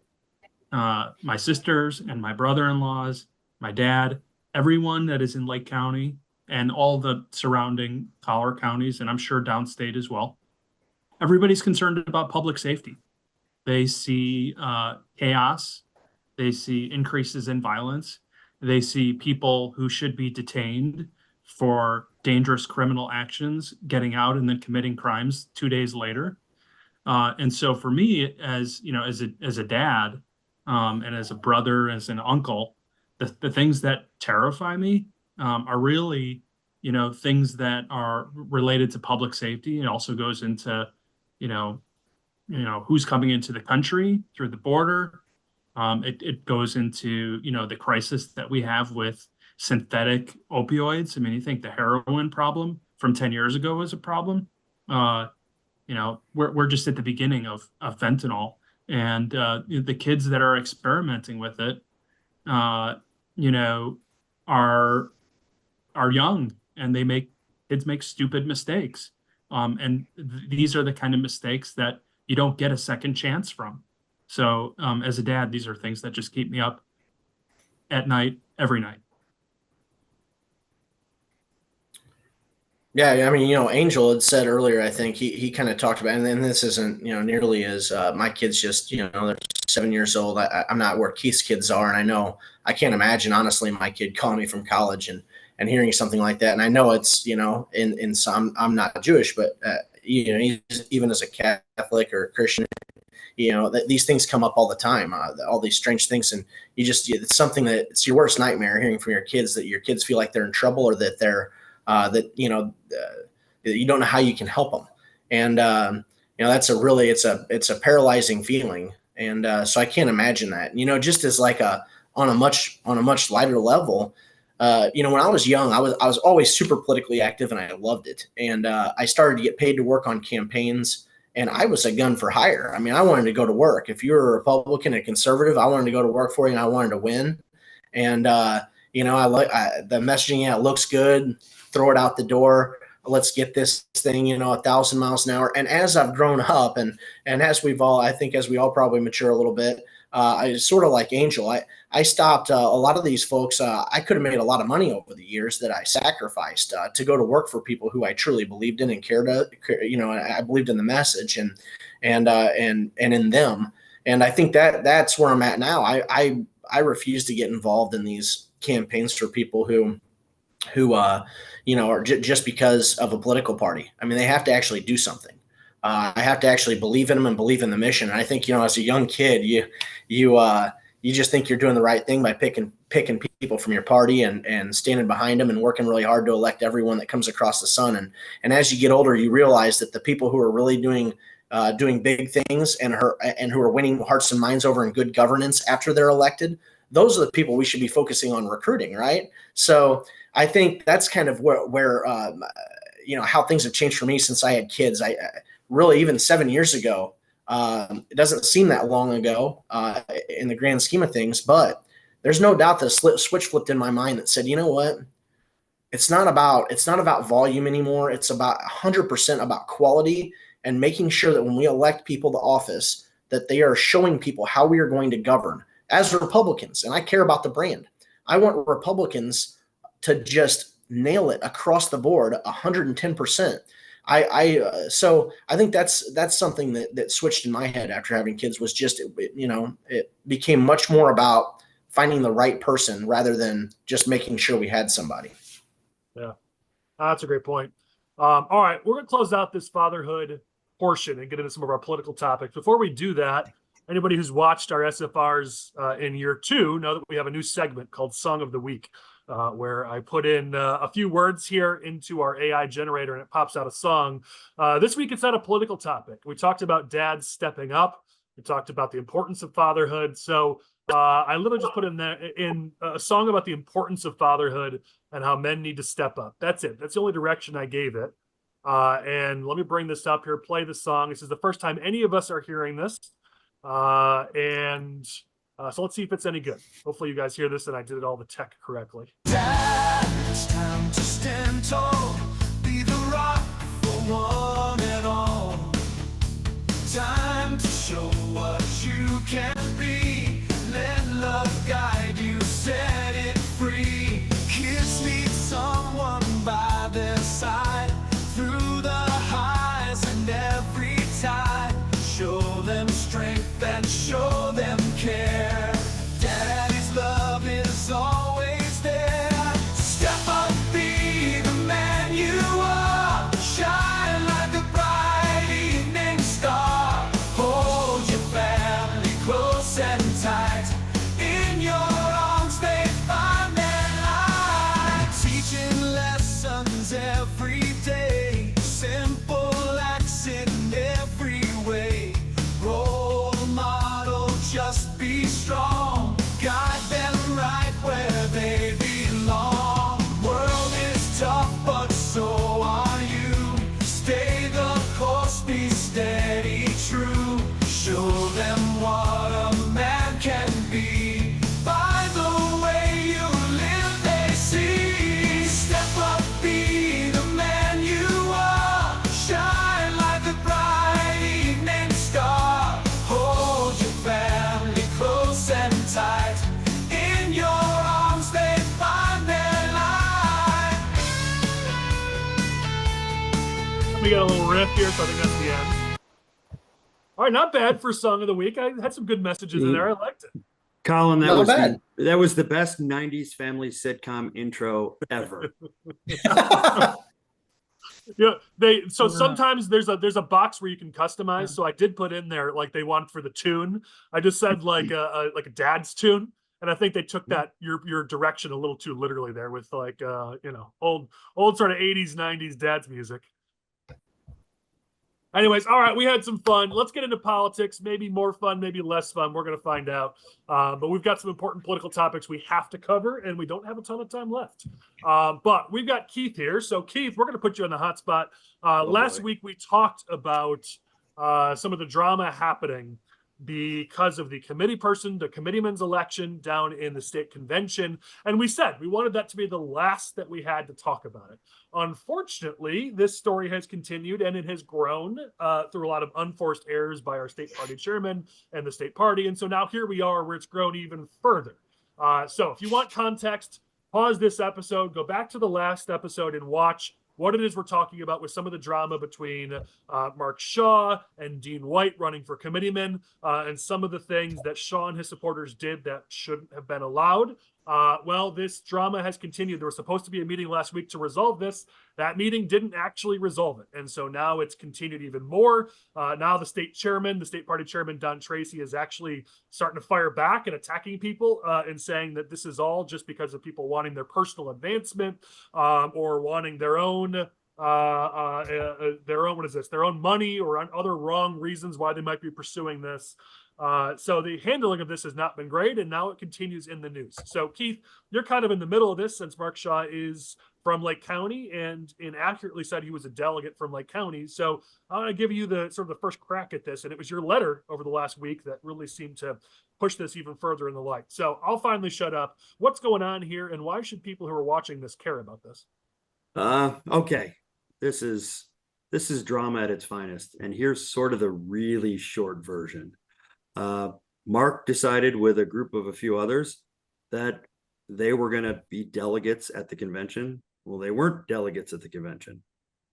my sisters and my brother-in-laws, my dad, everyone that is in Lake County and all the surrounding Collier counties, and I'm sure downstate as well, everybody's concerned about public safety. They see chaos. They see increases in violence. They see people who should be detained for dangerous criminal actions getting out and then committing crimes 2 days later. And so for me, as you know, as a dad, and as a brother, as an uncle, the things that terrify me are really, you know, things that are related to public safety. It also goes into, you know, who's coming into the country through the border. It goes into, you know, the crisis that we have with synthetic opioids. I mean, you think the heroin problem from 10 years ago was a problem. You know, we're just at the beginning of fentanyl, and the kids that are experimenting with it, you know, are young, and kids make stupid mistakes. And these are the kind of mistakes that you don't get a second chance from. So as a dad, these are things that just keep me up at night, every night. Yeah, I mean, you know, Angel had said earlier, I think he kind of talked about, and then this isn't, you know, nearly as my kids just, you know, they're 7 years old. I'm not where Keith's kids are, and I know I can't imagine honestly my kid calling me from college and hearing something like that. And I know it's, you know, in some, I'm not Jewish, but you know, even as a Catholic or a Christian, you know, these things come up all the time, all these strange things, and it's something that it's your worst nightmare hearing from your kids, that your kids feel like they're in trouble, or that they're that you know you don't know how you can help them. And you know, that's it's a paralyzing feeling. And so I can't imagine that, you know, just as like on a much lighter level. You know, when I was young, I was always super politically active, and I loved it. And I started to get paid to work on campaigns, and I was a gun for hire. I mean, I wanted to go to work. If you were a Republican and conservative, I wanted to go to work for you, and I wanted to win. And you know, I like the messaging. Yeah, it looks good. Throw it out the door. Let's get this thing, you know, 1,000 miles an hour. And as I've grown up, and as we all probably mature a little bit, I sort of like Angel. I stopped a lot of these folks. I could have made a lot of money over the years that I sacrificed to go to work for people who I truly believed in and cared. You know, I believed in the message and in them. And I think that's where I'm at now. I refuse to get involved in these campaigns for people who you know, are just because of a political party. I mean, they have to actually do something. I have to actually believe in them and believe in the mission. And I think, you know, as a young kid, you just think you're doing the right thing by picking people from your party and standing behind them and working really hard to elect everyone that comes across the sun. And as you get older, you realize that the people who are really doing big things and who are winning hearts and minds over in good governance after they're elected, those are the people we should be focusing on recruiting, right? So I think that's kind of where you know, how things have changed for me since I had kids. I really, even 7 years ago, it doesn't seem that long ago in the grand scheme of things, but there's no doubt that a switch flipped in my mind that said, you know what? It's not about volume anymore. It's about 100% about quality, and making sure that when we elect people to office, that they are showing people how we are going to govern as Republicans. And I care about the brand. I want Republicans to just nail it across the board 110%. So I think that's something that switched in my head after having kids, was just, it became much more about finding the right person rather than just making sure we had somebody. Yeah, that's a great point. All right, we're going to close out this fatherhood portion and get into some of our political topics. Before we do that, anybody who's watched our SFRs in year 2 know that we have a new segment called Song of the Week, where I put in a few words here into our AI generator and it pops out a song. This week, it's not a political topic. We talked about dads stepping up. We talked about the importance of fatherhood. So I literally just put in a song about the importance of fatherhood and how men need to step up. That's it. That's the only direction I gave it. And let me bring this up here, play the song. This is the first time any of us are hearing this. So let's see if it's any good. Hopefully you guys hear this and I did all the tech correctly. Dad, it's time to stand tall, be the rock for one and all. Time to show what you can be. Let love guide you, set it free. Kids need someone by their side through the highs and every tide. Show them strength and show them care. Daddy's love is always there. Step up, be the man you are. Shine like a bright evening star. Hold your family close and tight. In your arms they find their light. Teaching lessons every day. Simple acts in every way. Role model, just be strong. Guide them right where they belong. World is tough, but so are you. Stay the course, be steady, true. Show them what a man can be. By the way you live, they see. Step up, be the man you are. Shine like the bright evening star. Hold your family close and tight. In your arms they find their light. We got a little riff here, so I think that's the end. All right, not bad for Song of the Week. I had some good messages in there. I liked it. Colin, that Not was bad. that was the best 90s family sitcom intro ever. Yeah, sometimes there's a box where you can customize. So I did put in there like they want for the tune. I just said like a dad's tune, and I think they took that your direction a little too literally there with like old sort of 80s 90s dad's music. Anyways, all right, we had some fun. Let's get into politics. Maybe more fun, maybe less fun. We're going to find out. But we've got some important political topics we have to cover, and we don't have a ton of time left. But we've got Keith here. So, Keith, we're going to put you on the hot spot. Last week, we talked about some of the drama happening because of the committeeman's election down in the state convention. And we said we wanted that to be the last that we had to talk about it. Unfortunately, this story has continued and it has grown through a lot of unforced errors by our state party chairman and the state party. And so now here we are where it's grown even further. So if you want context, pause this episode, go back to the last episode and watch what it is we're talking about with some of the drama between Mark Shaw and Dean White running for committeeman, and some of the things that Shaw and his supporters did that shouldn't have been allowed. Well, this drama has continued. There was supposed to be a meeting last week to resolve this. That meeting didn't actually resolve it. And so now it's continued even more. Now the state party chairman, Don Tracy, is actually starting to fire back and attacking people and saying that this is all just because of people wanting their personal advancement or wanting their own money or other wrong reasons why they might be pursuing this. So the handling of this has not been great, and now it continues in the news. So Keith, you're kind of in the middle of this since Mark Shaw is from Lake County and inaccurately said he was a delegate from Lake County. So I'm going to give you the sort of the first crack at this, and it was your letter over the last week that really seemed to push this even further in the light. So I'll finally shut up. What's going on here, and why should people who are watching this care about this? Okay, this is drama at its finest, and here's sort of the really short version. Mark decided with a group of a few others that they were going to be delegates at the convention. Well, they weren't delegates at the convention.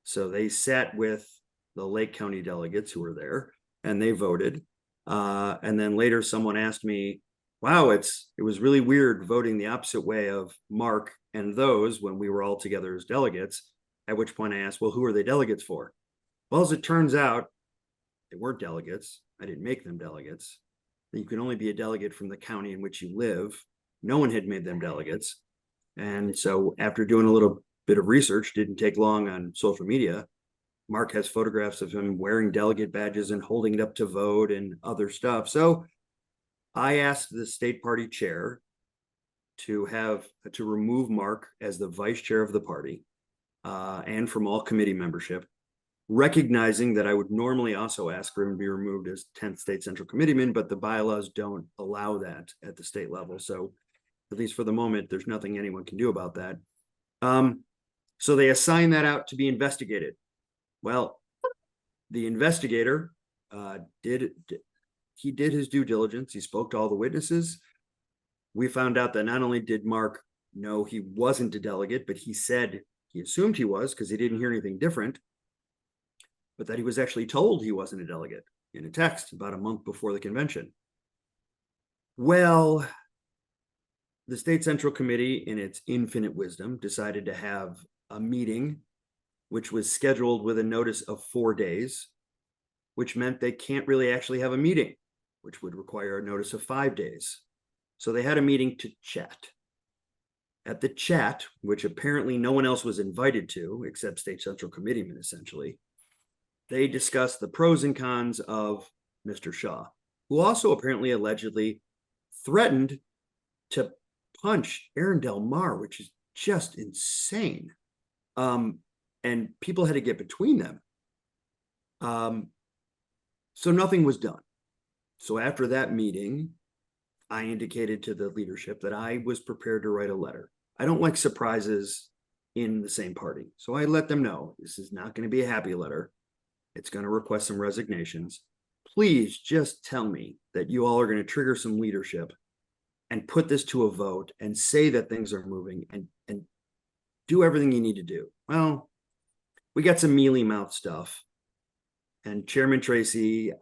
So they sat with the Lake County delegates who were there and they voted. And then later someone asked me, wow, it was really weird voting the opposite way of Mark and those when we were all together as delegates. At which point I asked, well, who are they delegates for? Well, as it turns out, they weren't delegates. I didn't make them delegates. You can only be a delegate from the county in which you live. No one had made them delegates. And so after doing a little bit of research, didn't take long on social media, Mark has photographs of him wearing delegate badges and holding it up to vote and other stuff. So I asked the state party chair to remove Mark as the vice chair of the party and from all committee membership, recognizing that I would normally also ask for him to be removed as 10th State Central Committeeman, but the bylaws don't allow that at the state level. So at least for the moment, there's nothing anyone can do about that. So they assign that out to be investigated. Well, the investigator did his due diligence. He spoke to all the witnesses. We found out that not only did Mark know he wasn't a delegate, but he said he assumed he was because he didn't hear anything different, but that he was actually told he wasn't a delegate in a text about a month before the convention. Well, the State Central Committee, in its infinite wisdom, decided to have a meeting, which was scheduled with a notice of 4 days, which meant they can't really actually have a meeting, which would require a notice of 5 days. So they had a meeting to chat. At the chat, which apparently no one else was invited to, except State Central Committeemen, essentially, they discussed the pros and cons of Mr. Shaw, who also apparently allegedly threatened to punch Aaron Del Mar, which is just insane. And people had to get between them. So nothing was done. So after that meeting, I indicated to the leadership that I was prepared to write a letter. I don't like surprises in the same party. So I let them know this is not going to be a happy letter. It's going to request some resignations. Please just tell me that you all are going to trigger some leadership and put this to a vote and say that things are moving and do everything you need to do. Well, we got some mealy mouth stuff. And Chairman Tracy,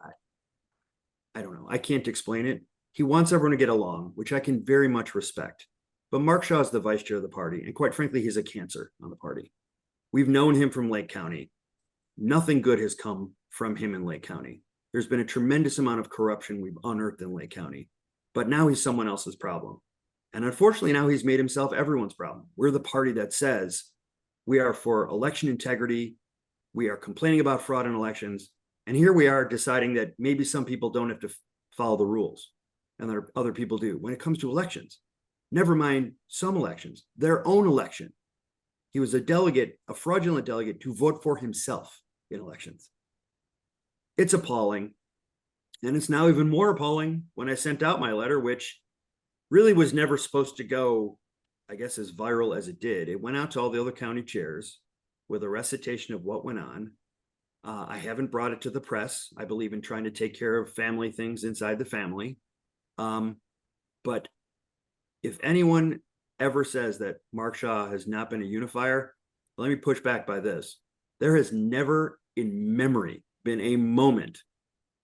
I don't know, I can't explain it. He wants everyone to get along, which I can very much respect. But Mark Shaw is the vice chair of the party. And quite frankly, he's a cancer on the party. We've known him from Lake County. Nothing good has come from him in Lake County. There's been a tremendous amount of corruption we've unearthed in Lake County. But now he's someone else's problem. And unfortunately, now he's made himself everyone's problem. We're the party that says we are for election integrity. We are complaining about fraud in elections. And here we are deciding that maybe some people don't have to follow the rules and that other people do when it comes to elections. Never mind some elections, their own election. He was a delegate, a fraudulent delegate to vote for himself in elections. It's appalling. And it's now even more appalling when I sent out my letter, which really was never supposed to go, I guess, as viral as it did. It went out to all the other county chairs with a recitation of what went on. I haven't brought it to the press. I believe in trying to take care of family things inside the family. But if anyone ever says that Mark Shaw has not been a unifier, let me push back by this. There has never in memory been a moment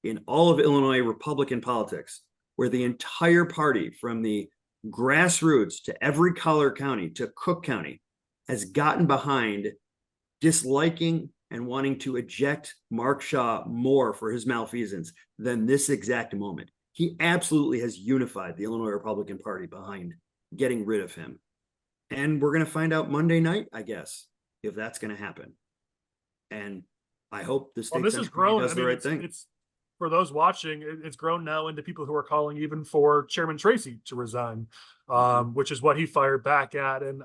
in all of Illinois Republican politics where the entire party, from the grassroots to every Collier County to Cook County, has gotten behind disliking and wanting to eject Mark Shaw more for his malfeasance than this exact moment. He absolutely has unified the Illinois Republican Party behind getting rid of him. And we're going to find out Monday night, I guess, if that's going to happen. And I hope the state this has grown. does the right thing. It's for those watching, it's grown now into people who are calling even for Chairman Tracy to resign, which is what he fired back at. And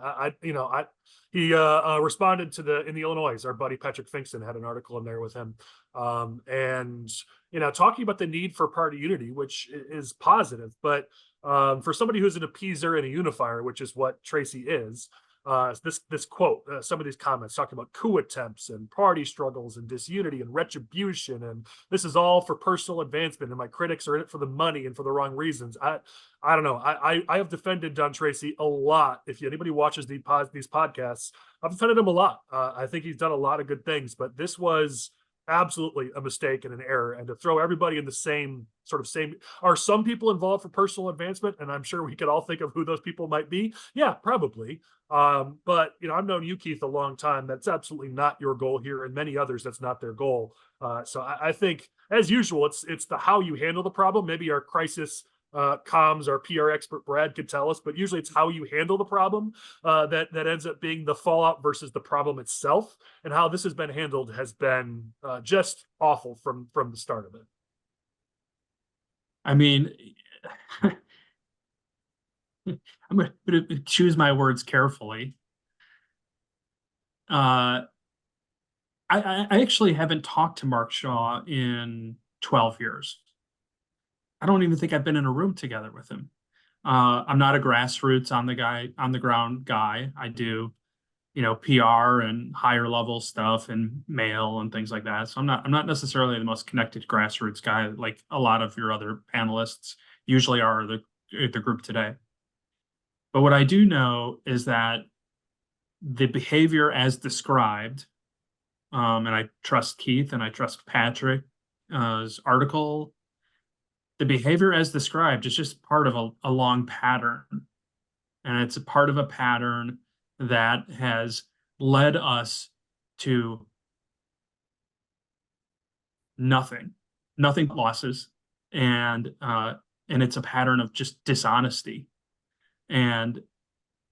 he responded to in the Illinois. Our buddy Patrick Finkston had an article in there with him, and talking about the need for party unity, which is positive. But for somebody who's an appeaser and a unifier, which is what Tracy is, this quote, some of these comments talking about coup attempts and party struggles and disunity and retribution, and this is all for personal advancement, and my critics are in it for the money and for the wrong reasons. I don't know. I have defended Don Tracy a lot. If anybody watches these podcasts, I've defended him a lot. I think he's done a lot of good things, but this was absolutely a mistake and an error. And to throw everybody in the same are some people involved for personal advancement? And I'm sure we could all think of who those people might be. Yeah, probably. But I've known you, Keith, a long time. That's absolutely not your goal here, and many others, that's not their goal. So I think, as usual, it's the how you handle the problem. Maybe our crisis comms, our PR expert Brad could tell us, but usually it's how you handle the problem that ends up being the fallout versus the problem itself. And how this has been handled has been just awful from the start of it. I mean, I'm going to choose my words carefully. I actually haven't talked to Mark Shaw in 12 years. I don't even think I've been in a room together with him. I'm not a grassroots on the ground guy. I do, PR and higher level stuff and mail and things like that. So I'm not necessarily the most connected grassroots guy like a lot of your other panelists usually are the group today. But what I do know is that the behavior as described, and I trust Keith and I trust Patrick's article, the behavior as described is just part of a long pattern. And it's a part of a pattern that has led us to nothing losses. And it's a pattern of just dishonesty. And,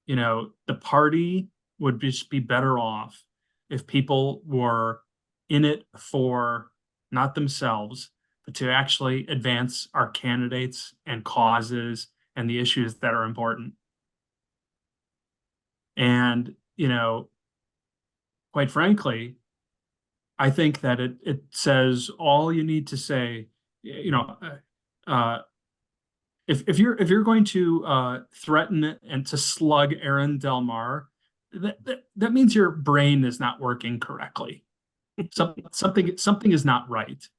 the party would just be better off if people were in it for not themselves, but to actually advance our candidates and causes and the issues that are important. And, quite frankly, I think that it says all you need to say, if you're going to threaten and to slug Aaron Del Mar, that means your brain is not working correctly. Something is not right.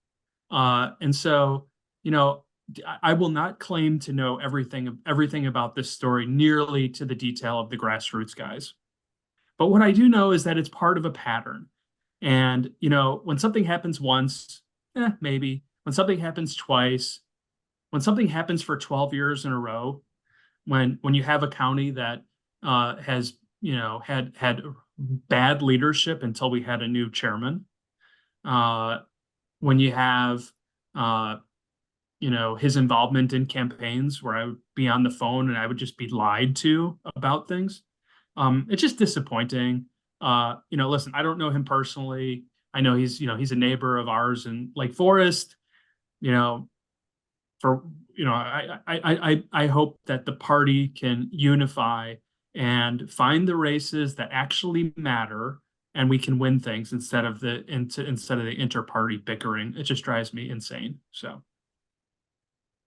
And so, I will not claim to know everything about this story nearly to the detail of the grassroots guys. But what I do know is that it's part of a pattern. And, when something happens once, maybe. When something happens twice, when something happens for 12 years in a row, when you have a county that has, had bad leadership until we had a new chairman, when you have, his involvement in campaigns where I would be on the phone and I would just be lied to about things. It's just disappointing. Listen, I don't know him personally. I know he's a neighbor of ours in Lake Forest. I hope that the party can unify and find the races that actually matter, and we can win things instead of the inter-party bickering. It just drives me insane. So,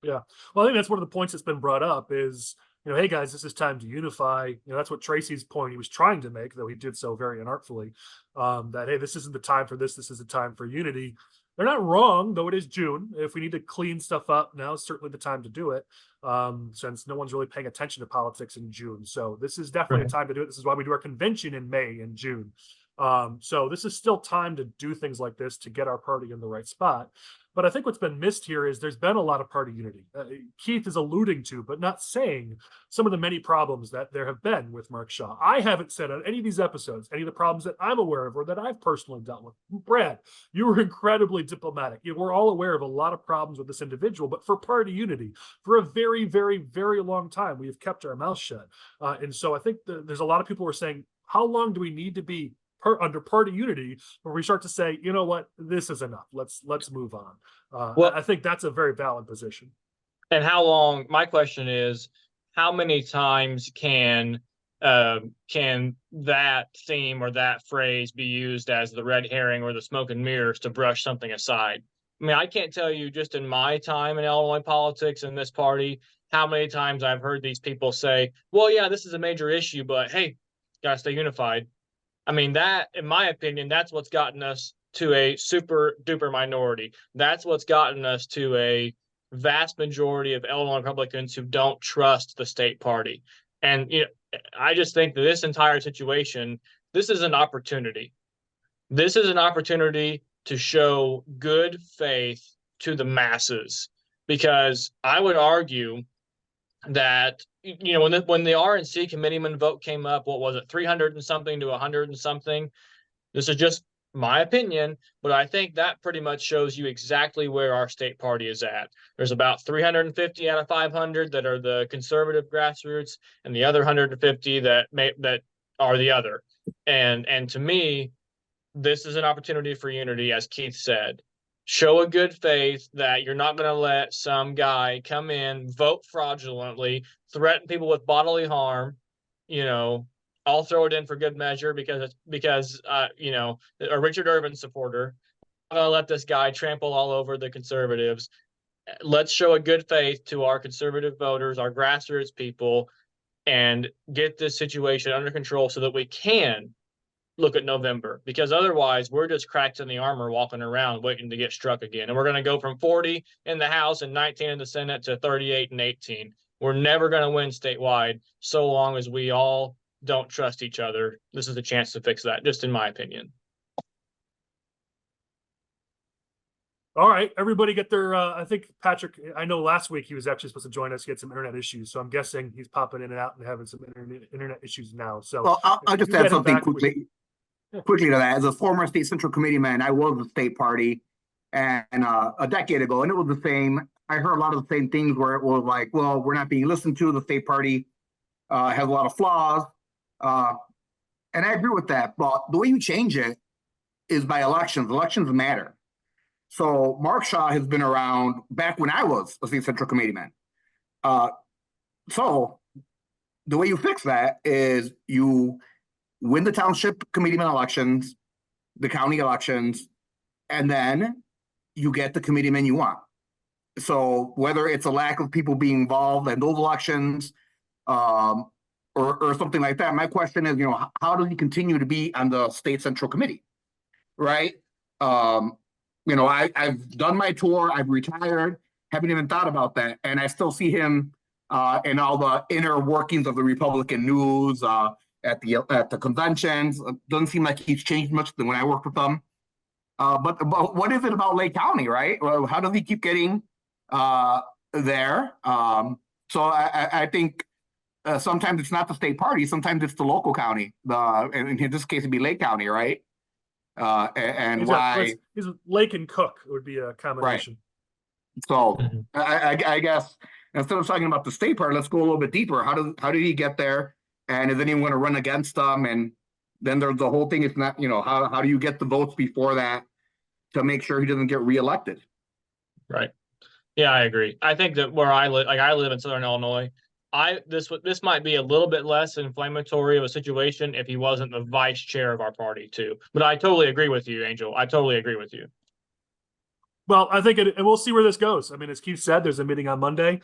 yeah. Well, I think that's one of the points that's been brought up is, hey guys, this is time to unify. That's what Tracy's point he was trying to make, though he did so very unartfully. That hey, this isn't the time for this. This is the time for unity. They're not wrong, though it is June. If we need to clean stuff up, now is certainly the time to do it, since no one's really paying attention to politics in June. So this is definitely a time to do it. This is why we do our convention in May and June. So this is still time to do things like this to get our party in the right spot. But I think what's been missed here is there's been a lot of party unity. Keith is alluding to, but not saying, some of the many problems that there have been with Mark Shaw. I haven't said on any of these episodes, any of the problems that I'm aware of or that I've personally dealt with. Brad, you were incredibly diplomatic. We're all aware of a lot of problems with this individual, but for party unity, for a very, very, very long time, we have kept our mouth shut. And so I think there's a lot of people who are saying, how long do we need to be under party unity where we start to say, you know what, this is enough. Let's move on. Well, I think that's a very valid position. And how long? My question is, how many times can that theme or that phrase be used as the red herring or the smoke and mirrors to brush something aside? I mean, I can't tell you just in my time in Illinois politics in this party how many times I've heard these people say, "Well, yeah, this is a major issue, but hey, gotta stay unified. I mean, that, in my opinion, that's what's gotten us to a super duper minority. That's what's gotten us to a vast majority of Illinois Republicans who don't trust the state party. And I just think that this entire situation, this is an opportunity. This is an opportunity to show good faith to the masses, because I would argue that when the RNC committeeman vote came up, what was it, 300 and something to 100 and something? This is just my opinion, but I think that pretty much shows you exactly where our state party is at. There's about 350 out of 500 that are the conservative grassroots, and the other 150 that are the other. And to me, this is an opportunity for unity, as Keith said. Show a good faith that you're not going to let some guy come in, vote fraudulently, threaten people with bodily harm. I'll throw it in for good measure because a Richard Irvin supporter. I'm going to let this guy trample all over the conservatives. Let's show a good faith to our conservative voters, our grassroots people, and get this situation under control so that we can look at November, because otherwise we're just cracks in the armor walking around waiting to get struck again. And we're going to go from 40 in the House and 19 in the Senate to 38 and 18. We're never going to win statewide so long as we all don't trust each other. This is a chance to fix that, just in my opinion. All right, everybody get their, I think Patrick, I know last week he was actually supposed to join us. He had some internet issues, so I'm guessing he's popping in and out and having some internet issues now. So well, I'll just add something quickly to that. As a former state central committeeman, I was the state party, and a decade ago, and it was the same. I heard a lot of the same things where it was like, well, we're not being listened to. The state party has a lot of flaws, and I agree with that. But the way you change it is by elections. Elections matter. So Mark Shaw has been around back when I was a state central committeeman. So the way you fix that is you win the township committeeman elections, the county elections, and then you get the committeeman you want. So whether it's a lack of people being involved in those elections or something like that, my question is, how does he continue to be on the state central committee, right? I've done my tour, I've retired, haven't even thought about that. And I still see him in all the inner workings of the Republican news, at the conventions. It doesn't seem like he's changed much than when I worked with him. But what is it about Lake County, right? Well, how does he keep getting there? So I think sometimes it's not the state party, sometimes it's the local county. And in this case, it'd be Lake County, right? And he's Lake and Cook would be a combination. Right. So I guess instead of talking about the state part, let's go a little bit deeper. How did he get there? And is anyone going to run against them? And then there's the whole thing. It's not, how do you get the votes before that to make sure he doesn't get reelected? Right. Yeah, I agree. I think that where I live in Southern Illinois, this might be a little bit less inflammatory of a situation if he wasn't the vice chair of our party too. But I totally agree with you, Angel. I totally agree with you. Well, I think and we'll see where this goes. I mean, as Keith said, there's a meeting on Monday.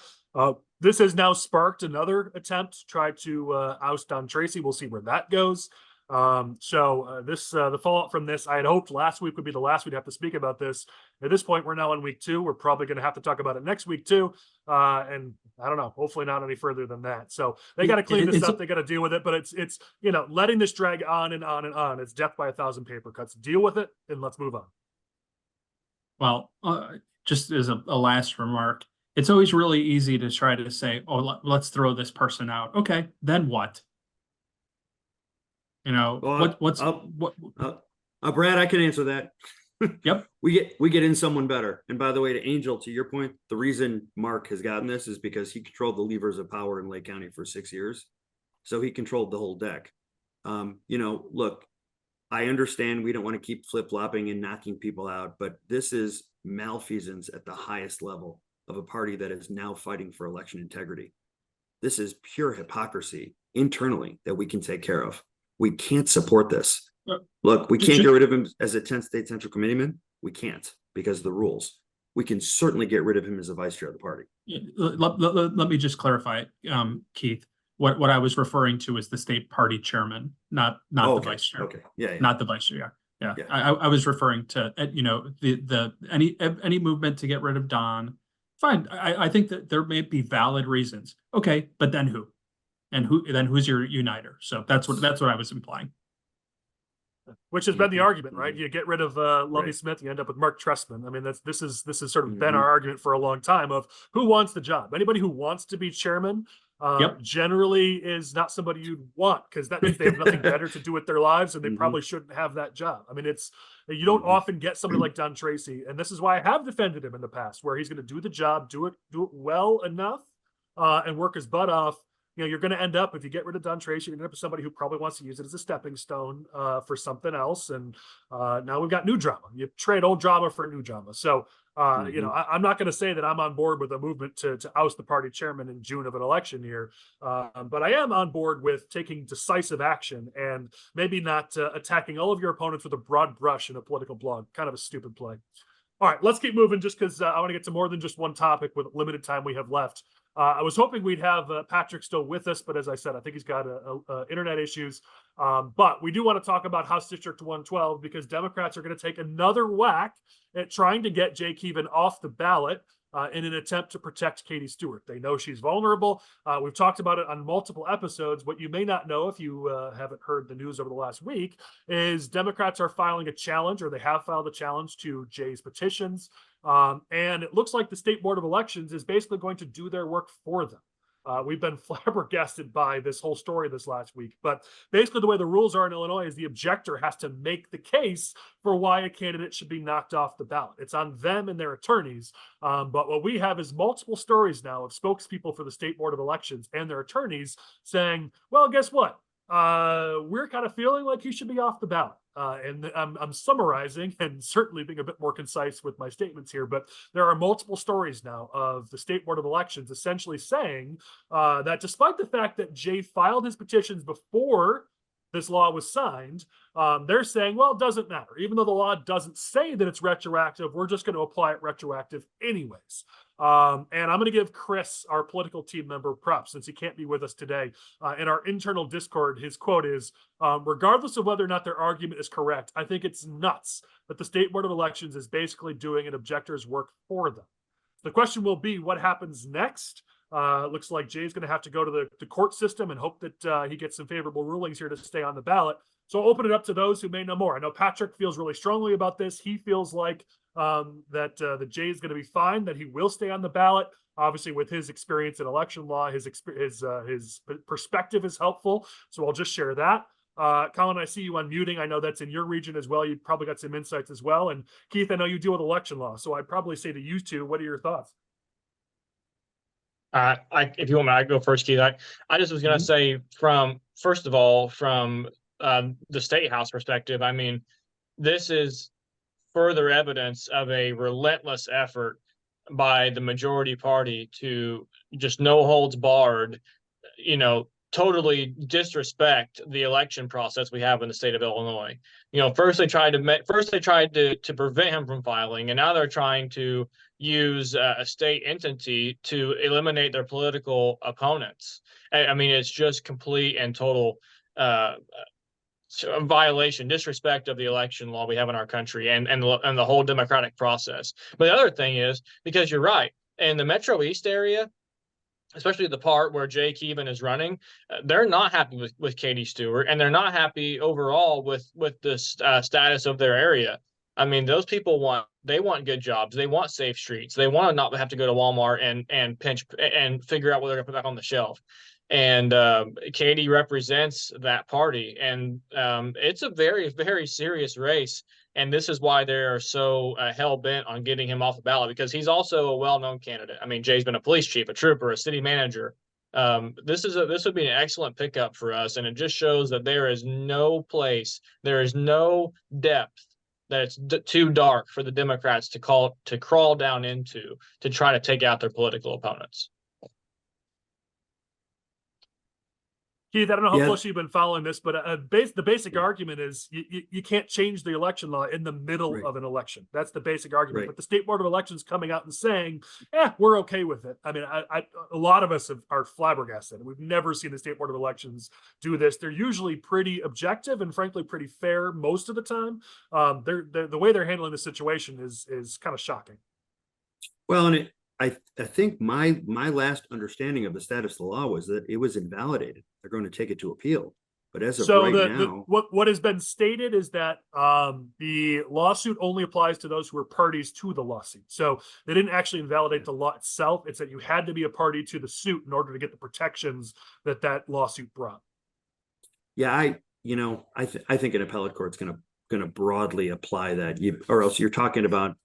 This has now sparked another attempt to try to oust Don Tracy. We'll see where that goes. The fallout from this, I had hoped last week would be the last we'd have to speak about this. At this point, we're now in week 2. We're probably going to have to talk about it next week too. And I don't know, hopefully not any further than that. So they got to clean this up. They got to deal with it, but it's letting this drag on and on and on. It's death by 1,000 paper cuts. Deal with it and let's move on. Well, just as a last remark, it's always really easy to try to say, oh, let's throw this person out. Okay, then what? Brad, I can answer that. Yep. We get in someone better. And by the way, to Angel, to your point, the reason Mark has gotten this is because he controlled the levers of power in Lake County for 6 years. So he controlled the whole deck. Look, I understand we don't want to keep flip-flopping and knocking people out, but this is malfeasance at the highest level of a party that is now fighting for election integrity. This is pure hypocrisy internally that we can take care of. We can't support this. Look, we can't get rid of him as a 10 state central committeeman. We can't because of the rules. We can certainly get rid of him as a vice chair of the party. Let me just clarify, Keith. What I was referring to is the state party chairman, not Oh, the okay. vice chair. Okay. Yeah. Not the vice chair. Yeah. Yeah. I was referring to, any movement to get rid of Don. Fine. I think that there may be valid reasons. Okay, but then who? And who's your uniter? So that's what I was implying. Which has been the argument, right? Mhm. You get rid of Lovey Right. Smith, you end up with Mark Trestman. I mean, this is sort of been Mhm. our argument for a long time of who wants the job. Anybody who wants to be chairman Yep. generally is not somebody you'd want, because that means they have nothing better to do with their lives, and they Mhm. probably shouldn't have that job. I mean, you don't Mhm. often get somebody like Don Tracy, and this is why I have defended him in the past, where he's going to do the job, do it well enough, and work his butt off. You're going to end up, if you get rid of Don Tracy, you're going to end up with somebody who probably wants to use it as a stepping stone for something else. And now we've got new drama. You trade old drama for new drama. So, Mhm. I'm not going to say that I'm on board with a movement to oust the party chairman in June of an election year. But I am on board with taking decisive action and maybe not attacking all of your opponents with a broad brush in a political blog. Kind of a stupid play. All right, let's keep moving just because I want to get to more than just one topic with limited time we have left. I was hoping we'd have Patrick still with us, but as I said, I think he's got internet issues. But we do want to talk about House District 112 because Democrats are going to take another whack at trying to get Jay Keeven off the ballot in an attempt to protect Katie Stewart. They know she's vulnerable. We've talked about it on multiple episodes. What you may not know if you haven't heard the news over the last week is Democrats are filing a challenge, or they have filed a challenge to Jay's petitions. And it looks like the State Board of Elections is basically going to do their work for them. We've been flabbergasted by this whole story this last week, but basically the way the rules are in Illinois is the objector has to make the case for why a candidate should be knocked off the ballot. It's on them and their attorneys. But what we have is multiple stories now of spokespeople for the State Board of Elections and their attorneys saying, well, guess what? We're kind of feeling like he should be off the ballot. And I'm summarizing and certainly being a bit more concise with my statements here, but there are multiple stories now of the State Board of Elections essentially saying that despite the fact that Jay filed his petitions before this law was signed, they're saying, well, it doesn't matter. Even though the law doesn't say that it's retroactive, we're just going to apply it retroactive anyways. And I'm going to give Chris, our political team member, props since he can't be with us today. In our internal Discord, his quote is, regardless of whether or not their argument is correct, I think it's nuts that the State Board of Elections is basically doing an objector's work for them. The question will be what happens next. Looks like Jay's going to have to go to the court system and hope that he gets some favorable rulings here to stay on the ballot. So I'll open it up to those who may know more. I know Patrick feels really strongly about this. He feels like that the Jay is going to be fine, that he will stay on the ballot. Obviously, with his experience in election law, his perspective is helpful. So I'll just share that. Collin, I see you unmuting. I know that's in your region as well. You probably got some insights as well. And Keith, I know you deal with election law. So I'd probably say to you two, what are your thoughts? If you want me, I go first, Keith. I just was going to say first of all, from the State House perspective, I mean, this is further evidence of a relentless effort by the majority party to just no holds barred, totally disrespect the election process we have in the state of Illinois. First they tried to prevent him from filing, and now they're trying to use a state entity to eliminate their political opponents. I mean, it's just complete and total violation, disrespect of the election law we have in our country and the whole democratic process. But the other thing is, because you're right, in the Metro East area, especially the part where Jay Keeven is running, they're not happy with Katie Stewart, and they're not happy overall with the status of their area. I mean, those people want good jobs. They want safe streets. They want to not have to go to Walmart and pinch and figure out what they're going to put back on the shelf. And Katie represents that party, and it's a very, very serious race. And this is why they're so hell bent on getting him off the ballot, because he's also a well-known candidate. I mean, Jay's been a police chief, a trooper, a city manager. This would be an excellent pickup for us, and it just shows that there is no place, there is no depth that it's too dark for the Democrats to crawl down into to try to take out their political opponents. Keith, I don't know how Yeah. close you've been following this, but the basic argument is you can't change the election law in the middle Right. of an election. That's the basic argument. Right. But the State Board of Elections coming out and saying, we're okay with it. I mean, a lot of us are flabbergasted. We've never seen the State Board of Elections do this. They're usually pretty objective and frankly pretty fair most of the time. The way they're handling the situation is kind of shocking. Well, and I think my last understanding of the status of the law was that it was invalidated. They're going to take it to appeal. But as of now, what has been stated is that the lawsuit only applies to those who are parties to the lawsuit. So they didn't actually invalidate the law itself. It's that you had to be a party to the suit in order to get the protections that lawsuit brought. Yeah, I think an appellate court's going to broadly apply that, or else you're talking about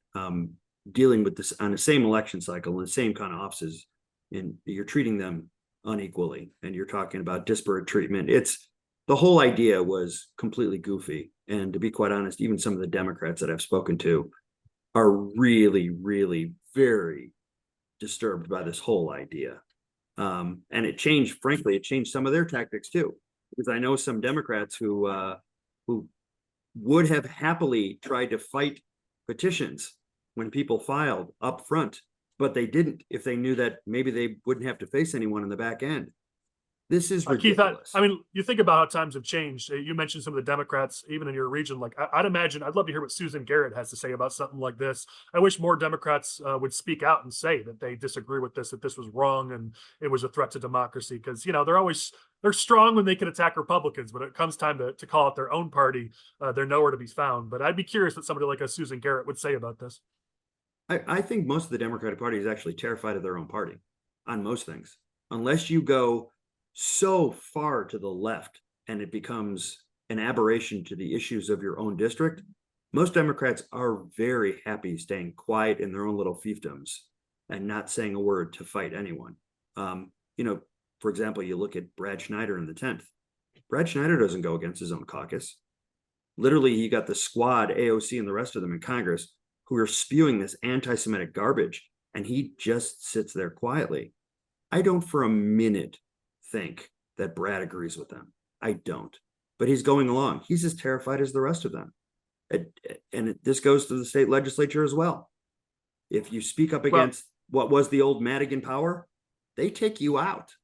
dealing with this on the same election cycle and the same kind of offices, and you're treating them unequally, and you're talking about disparate treatment. The whole idea was completely goofy. And to be quite honest, even some of the Democrats that I've spoken to are really, really very disturbed by this whole idea. And it changed some of their tactics too, because I know some Democrats who would have happily tried to fight petitions when people filed up front, but they didn't if they knew that maybe they wouldn't have to face anyone in the back end. This is ridiculous. Keith, I mean, you think about how times have changed. You mentioned some of the Democrats, even in your region. Like, I'd love to hear what Susan Garrett has to say about something like this. I wish more Democrats would speak out and say that they disagree with this, that this was wrong and it was a threat to democracy. Because, they're strong when they can attack Republicans, but it comes time to call out their own party, they're nowhere to be found. But I'd be curious what somebody like a Susan Garrett would say about this. I think most of the Democratic Party is actually terrified of their own party on most things, unless you go so far to the left and it becomes an aberration to the issues of your own district. Most Democrats are very happy staying quiet in their own little fiefdoms and not saying a word to fight anyone. For example, you look at Brad Schneider in the 10th. Brad Schneider doesn't go against his own caucus. Literally, you got the squad, AOC and the rest of them in Congress who are spewing this anti-Semitic garbage, and he just sits there quietly. I don't for a minute think that Brad agrees with them. I don't. But he's going along. He's as terrified as the rest of them. This goes to the state legislature as well. If you speak up against what was the old Madigan power, they take you out.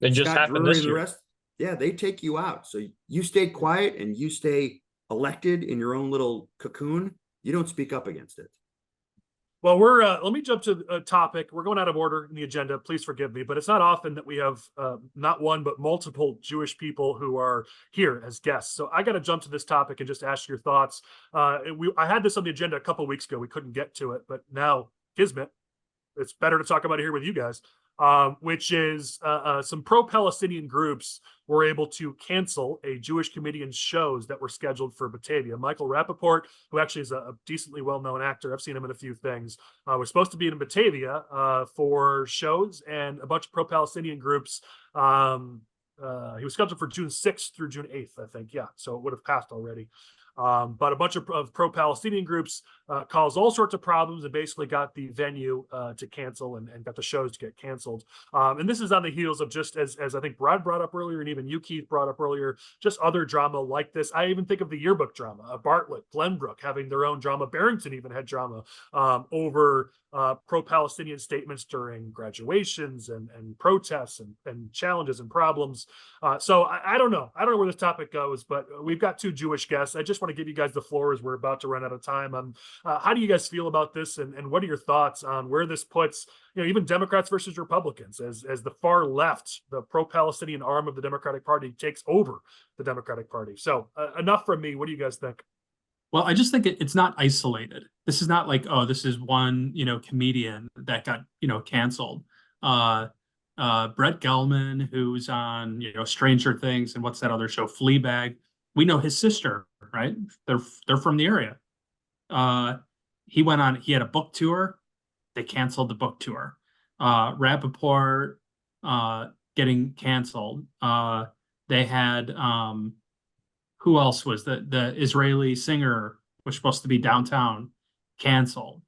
It just happened this year. They take you out. So you stay quiet and you stay elected in your own little cocoon. You don't speak up against it. Well, let me jump to a topic. We're going out of order in the agenda. Please forgive me, but it's not often that we have not one, but multiple Jewish people who are here as guests. So I got to jump to this topic and just ask your thoughts. I had this on the agenda a couple of weeks ago. We couldn't get to it, but now, Kismet, it's better to talk about it here with you guys. Which is some pro-Palestinian groups were able to cancel a Jewish comedian's shows that were scheduled for Batavia. Michael Rappaport, who actually is a decently well-known actor, I've seen him in a few things, was supposed to be in Batavia for shows, and a bunch of pro-Palestinian groups. He was scheduled for June 6th through June 8th, I think. Yeah, so it would have passed already. But a bunch of pro-Palestinian groups caused all sorts of problems and basically got the venue to cancel and got the shows to get canceled. And this is on the heels of, just as I think Brad brought up earlier, and even you, Keith, brought up earlier, just other drama like this. I even think of the yearbook drama, Bartlett, Glenbrook having their own drama. Barrington even had drama over pro-Palestinian statements during graduations and protests and challenges and problems. So I don't know. I don't know where this topic goes, but we've got two Jewish guests. I just want to give you guys the floor as we're about to run out of time. How do you guys feel about this, and what are your thoughts on where this puts, even Democrats versus Republicans, as the far left, the pro-Palestinian arm of the Democratic Party, takes over the Democratic Party? So enough from me. What do you guys think? Well, I just think it's not isolated. This is not like, oh, this is one, comedian that got, canceled. Brett Gelman, who's on, Stranger Things, and what's that other show, Fleabag. We know his sister, right? They're from the area. He had a book tour. They canceled the book tour. Rappaport getting canceled. They had who else was the Israeli singer was supposed to be downtown, canceled.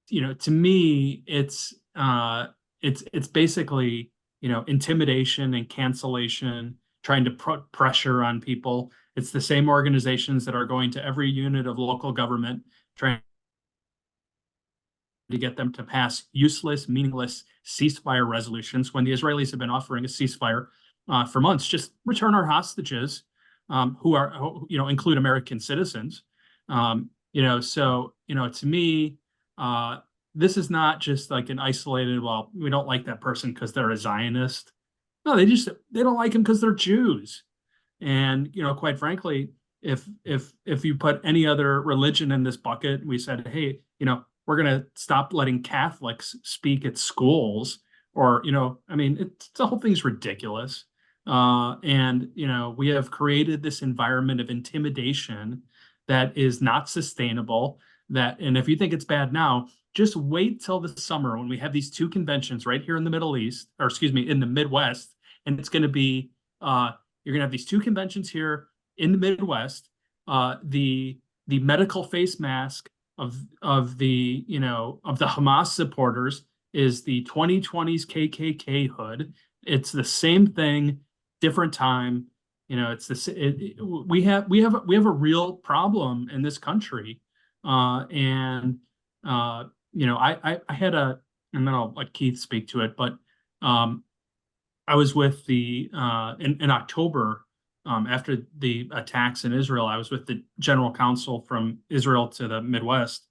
to me, it's basically, intimidation and cancellation, trying to put pressure on people. It's the same organizations that are going to every unit of local government, trying to get them to pass useless, meaningless ceasefire resolutions when the Israelis have been offering a ceasefire for months. Just return our hostages, who are, include American citizens. So, to me, this is not just like an isolated, well, we don't like that person because they're a Zionist. No, they don't like them because they're Jews. And, quite frankly, if you put any other religion in this bucket, we said, hey, we're going to stop letting Catholics speak at schools, or, the whole thing's ridiculous. And we have created this environment of intimidation that is not sustainable. And if you think it's bad now, just wait till the summer when we have these two conventions right here in the Middle East, or excuse me, in the Midwest. And it's going to be, you're going to have these two conventions here in the Midwest. The medical face mask of the Hamas supporters is the 2020s KKK hood. It's the same thing, different time. It's this. We have a real problem in this country, and I had and then I'll let Keith speak to it, but I was with in October, after the attacks in Israel, I was with the general counsel from Israel to the Midwest,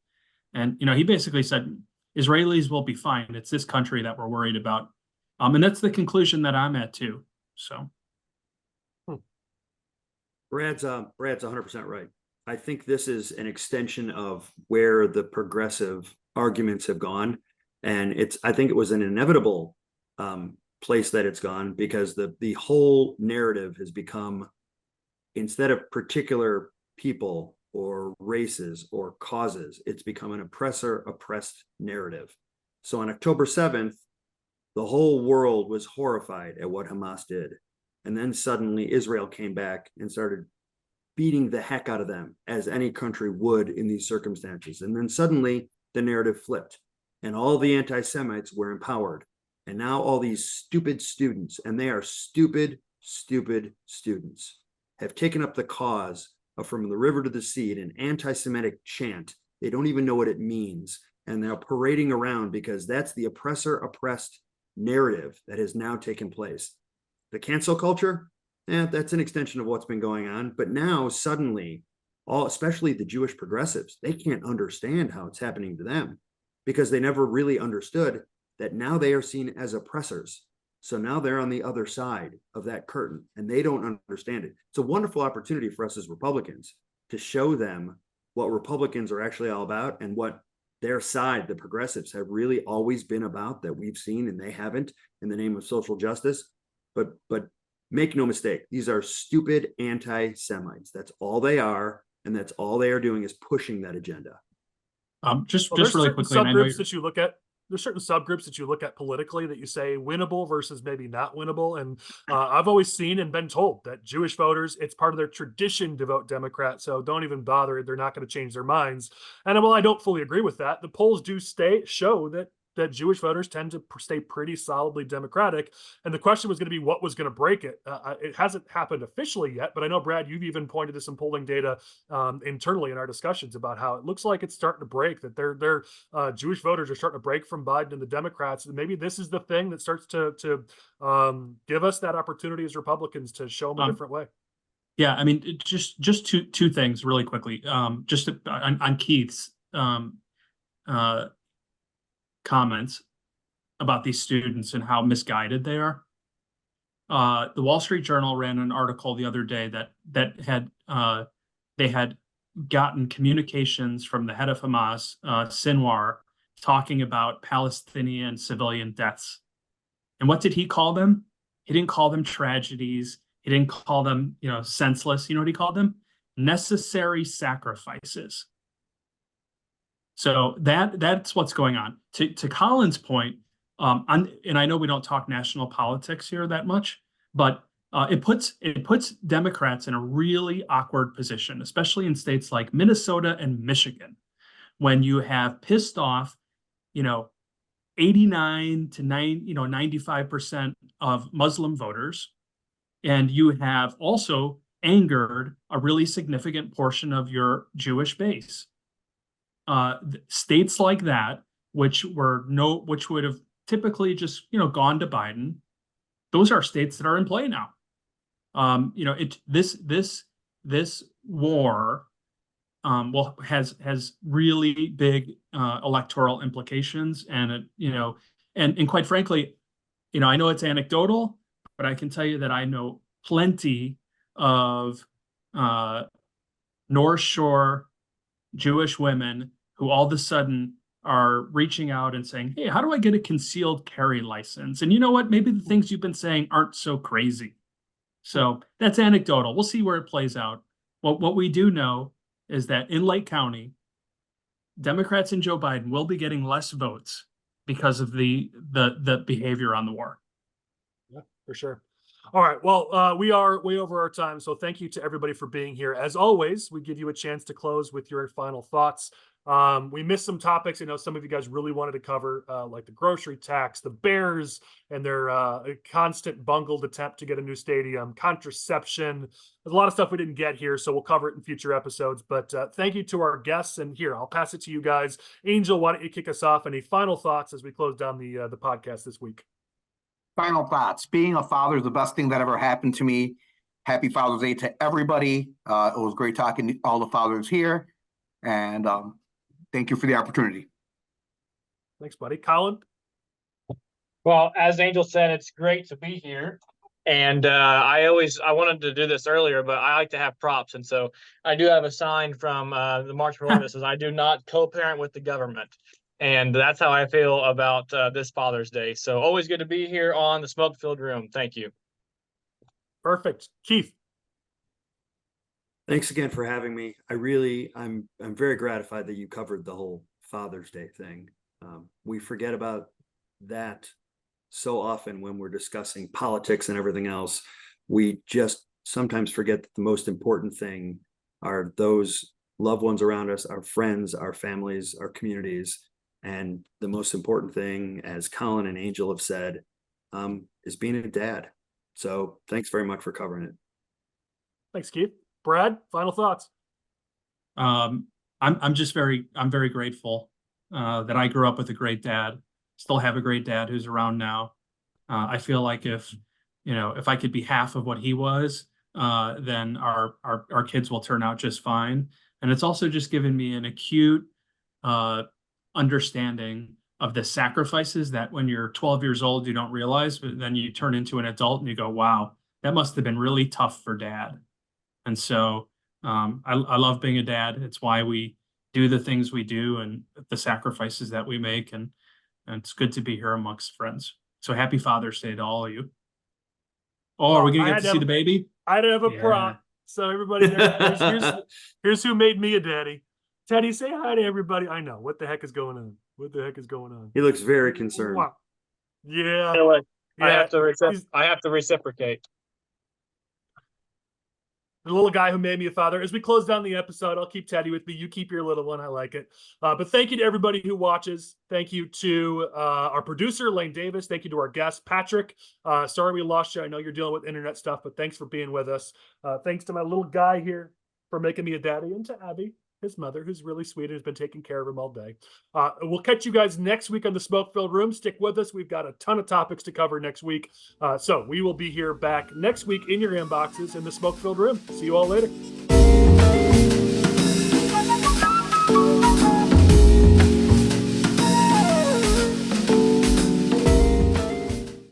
and he basically said Israelis will be fine. It's this country that we're worried about, and that's the conclusion that I'm at too. So. Brad's 100% right. I think this is an extension of where the progressive arguments have gone, and I think it was an inevitable place that it's gone, because the whole narrative has become, instead of particular people or races or causes, it's become an oppressor-oppressed narrative. So on October 7th, the whole world was horrified at what Hamas did. And then suddenly Israel came back and started beating the heck out of them, as any country would in these circumstances. And then suddenly the narrative flipped, and all the anti-Semites were empowered. And now all these stupid students, and they are stupid students, have taken up the cause of From the River to the Sea, an anti-Semitic chant. They don't even know what it means. And they're parading around because that's the oppressor-oppressed narrative that has now taken place. The cancel culture, that's an extension of what's been going on. But now suddenly, especially the Jewish progressives, they can't understand how it's happening to them, because they never really understood that now they are seen as oppressors. So now they're on the other side of that curtain, and they don't understand it. It's a wonderful opportunity for us as Republicans to show them what Republicans are actually all about, and what their side, the progressives, have really always been about, that we've seen and they haven't, in the name of social justice. But make no mistake, these are stupid anti-Semites. That's all they are, and that's all they are doing is pushing that agenda. Just really quickly, subgroups that you look at. There's certain subgroups that you look at politically that you say winnable versus maybe not winnable. And I've always seen and been told that Jewish voters, it's part of their tradition to vote Democrat. So don't even bother. They're not going to change their minds. And while I don't fully agree with that, the polls do show that Jewish voters tend to stay pretty solidly Democratic. And the question was going to be what was going to break it. It hasn't happened officially yet, but I know, Brad, you've even pointed to some polling data internally in our discussions about how it looks like it's starting to break, that their Jewish voters are starting to break from Biden and the Democrats. And maybe this is the thing that starts to give us that opportunity as Republicans to show them a different way. Yeah, I mean, just two things really quickly. Just on Keith's comments about these students and how misguided they are. The Wall Street Journal ran an article the other day that had they had gotten communications from the head of Hamas, Sinwar, talking about Palestinian civilian deaths. And what did he call them? He didn't call them tragedies. He didn't call them, senseless. You know what he called them? Necessary sacrifices. So that's what's going on. To Collin's point, and I know we don't talk national politics here that much, but it puts Democrats in a really awkward position, especially in states like Minnesota and Michigan, when you have pissed off 89 to 95% of Muslim voters. And you have also angered a really significant portion of your Jewish base. States like that, which would have typically just gone to Biden, those are states that are in play now. This war has really big electoral implications, and and quite frankly, I know it's anecdotal, but I can tell you that I know plenty of North Shore Jewish women who all of a sudden are reaching out and saying, hey, how do I get a concealed carry license? And you know what? Maybe the things you've been saying aren't so crazy. So that's anecdotal. We'll see where it plays out. What we do know is that in Lake County, Democrats and Joe Biden will be getting less votes because of the behavior on the war. Yeah, for sure. All right. Well, we are way over our time. So thank you to everybody for being here. As always, we give you a chance to close with your final thoughts. We missed some topics. Some of you guys really wanted to cover, like the grocery tax, the Bears and their constant bungled attempt to get a new stadium, contraception. There's a lot of stuff we didn't get here, so we'll cover it in future episodes. But thank you to our guests. And here, I'll pass it to you guys. Angel, why don't you kick us off? Any final thoughts as we close down the podcast this week? Final thoughts. Being a father is the best thing that ever happened to me. Happy Father's Day to everybody. It was great talking to all the fathers here. And thank you for the opportunity. Thanks, buddy. Collin? Well, as Angel said, it's great to be here. And I wanted to do this earlier, but I like to have props. And so I do have a sign from the March for Women that says, I do not co-parent with the government. And that's how I feel about this Father's Day. So always good to be here on the Smoke-Filled Room. Thank you. Perfect. Keith? Thanks again for having me. I'm very gratified that you covered the whole Father's Day thing. We forget about that so often when we're discussing politics and everything else. We just sometimes forget that the most important thing are those loved ones around us, our friends, our families, our communities. And the most important thing, as Collin and Angel have said, is being a dad. So thanks very much for covering it. Thanks, Keith. Brad, final thoughts. I'm very grateful that I grew up with a great dad. Still have a great dad who's around now. I feel like if I could be half of what he was, then our kids will turn out just fine. And it's also just given me an acute understanding of the sacrifices that when you're 12 years old, you don't realize, but then you turn into an adult and you go, wow, that must have been really tough for dad. And so I love being a dad. It's why we do the things we do and the sacrifices that we make. And it's good to be here amongst friends. So happy Father's Day to all of you. Oh, are we going to get to see the baby? I had to have a prop. So everybody, here's who made me a daddy. Teddy, say hi to everybody. I know. What the heck is going on? He looks very concerned. Wow. Yeah. I have to reciprocate. The little guy who made me a father. As we close down the episode, I'll keep Teddy with me. You keep your little one. I like it. But thank you to everybody who watches. Thank you to our producer, Lane Davis. Thank you to our guest, Patrick. Sorry we lost you. I know you're dealing with internet stuff, but thanks for being with us. Thanks to my little guy here for making me a daddy, and to Abby, his mother, who's really sweet and has been taking care of him all day. We'll catch you guys next week on the Smoke-Filled Room. Stick with us. We've got a ton of topics to cover next week. So we will be here back next week in your inboxes in the Smoke-Filled Room. See you all later.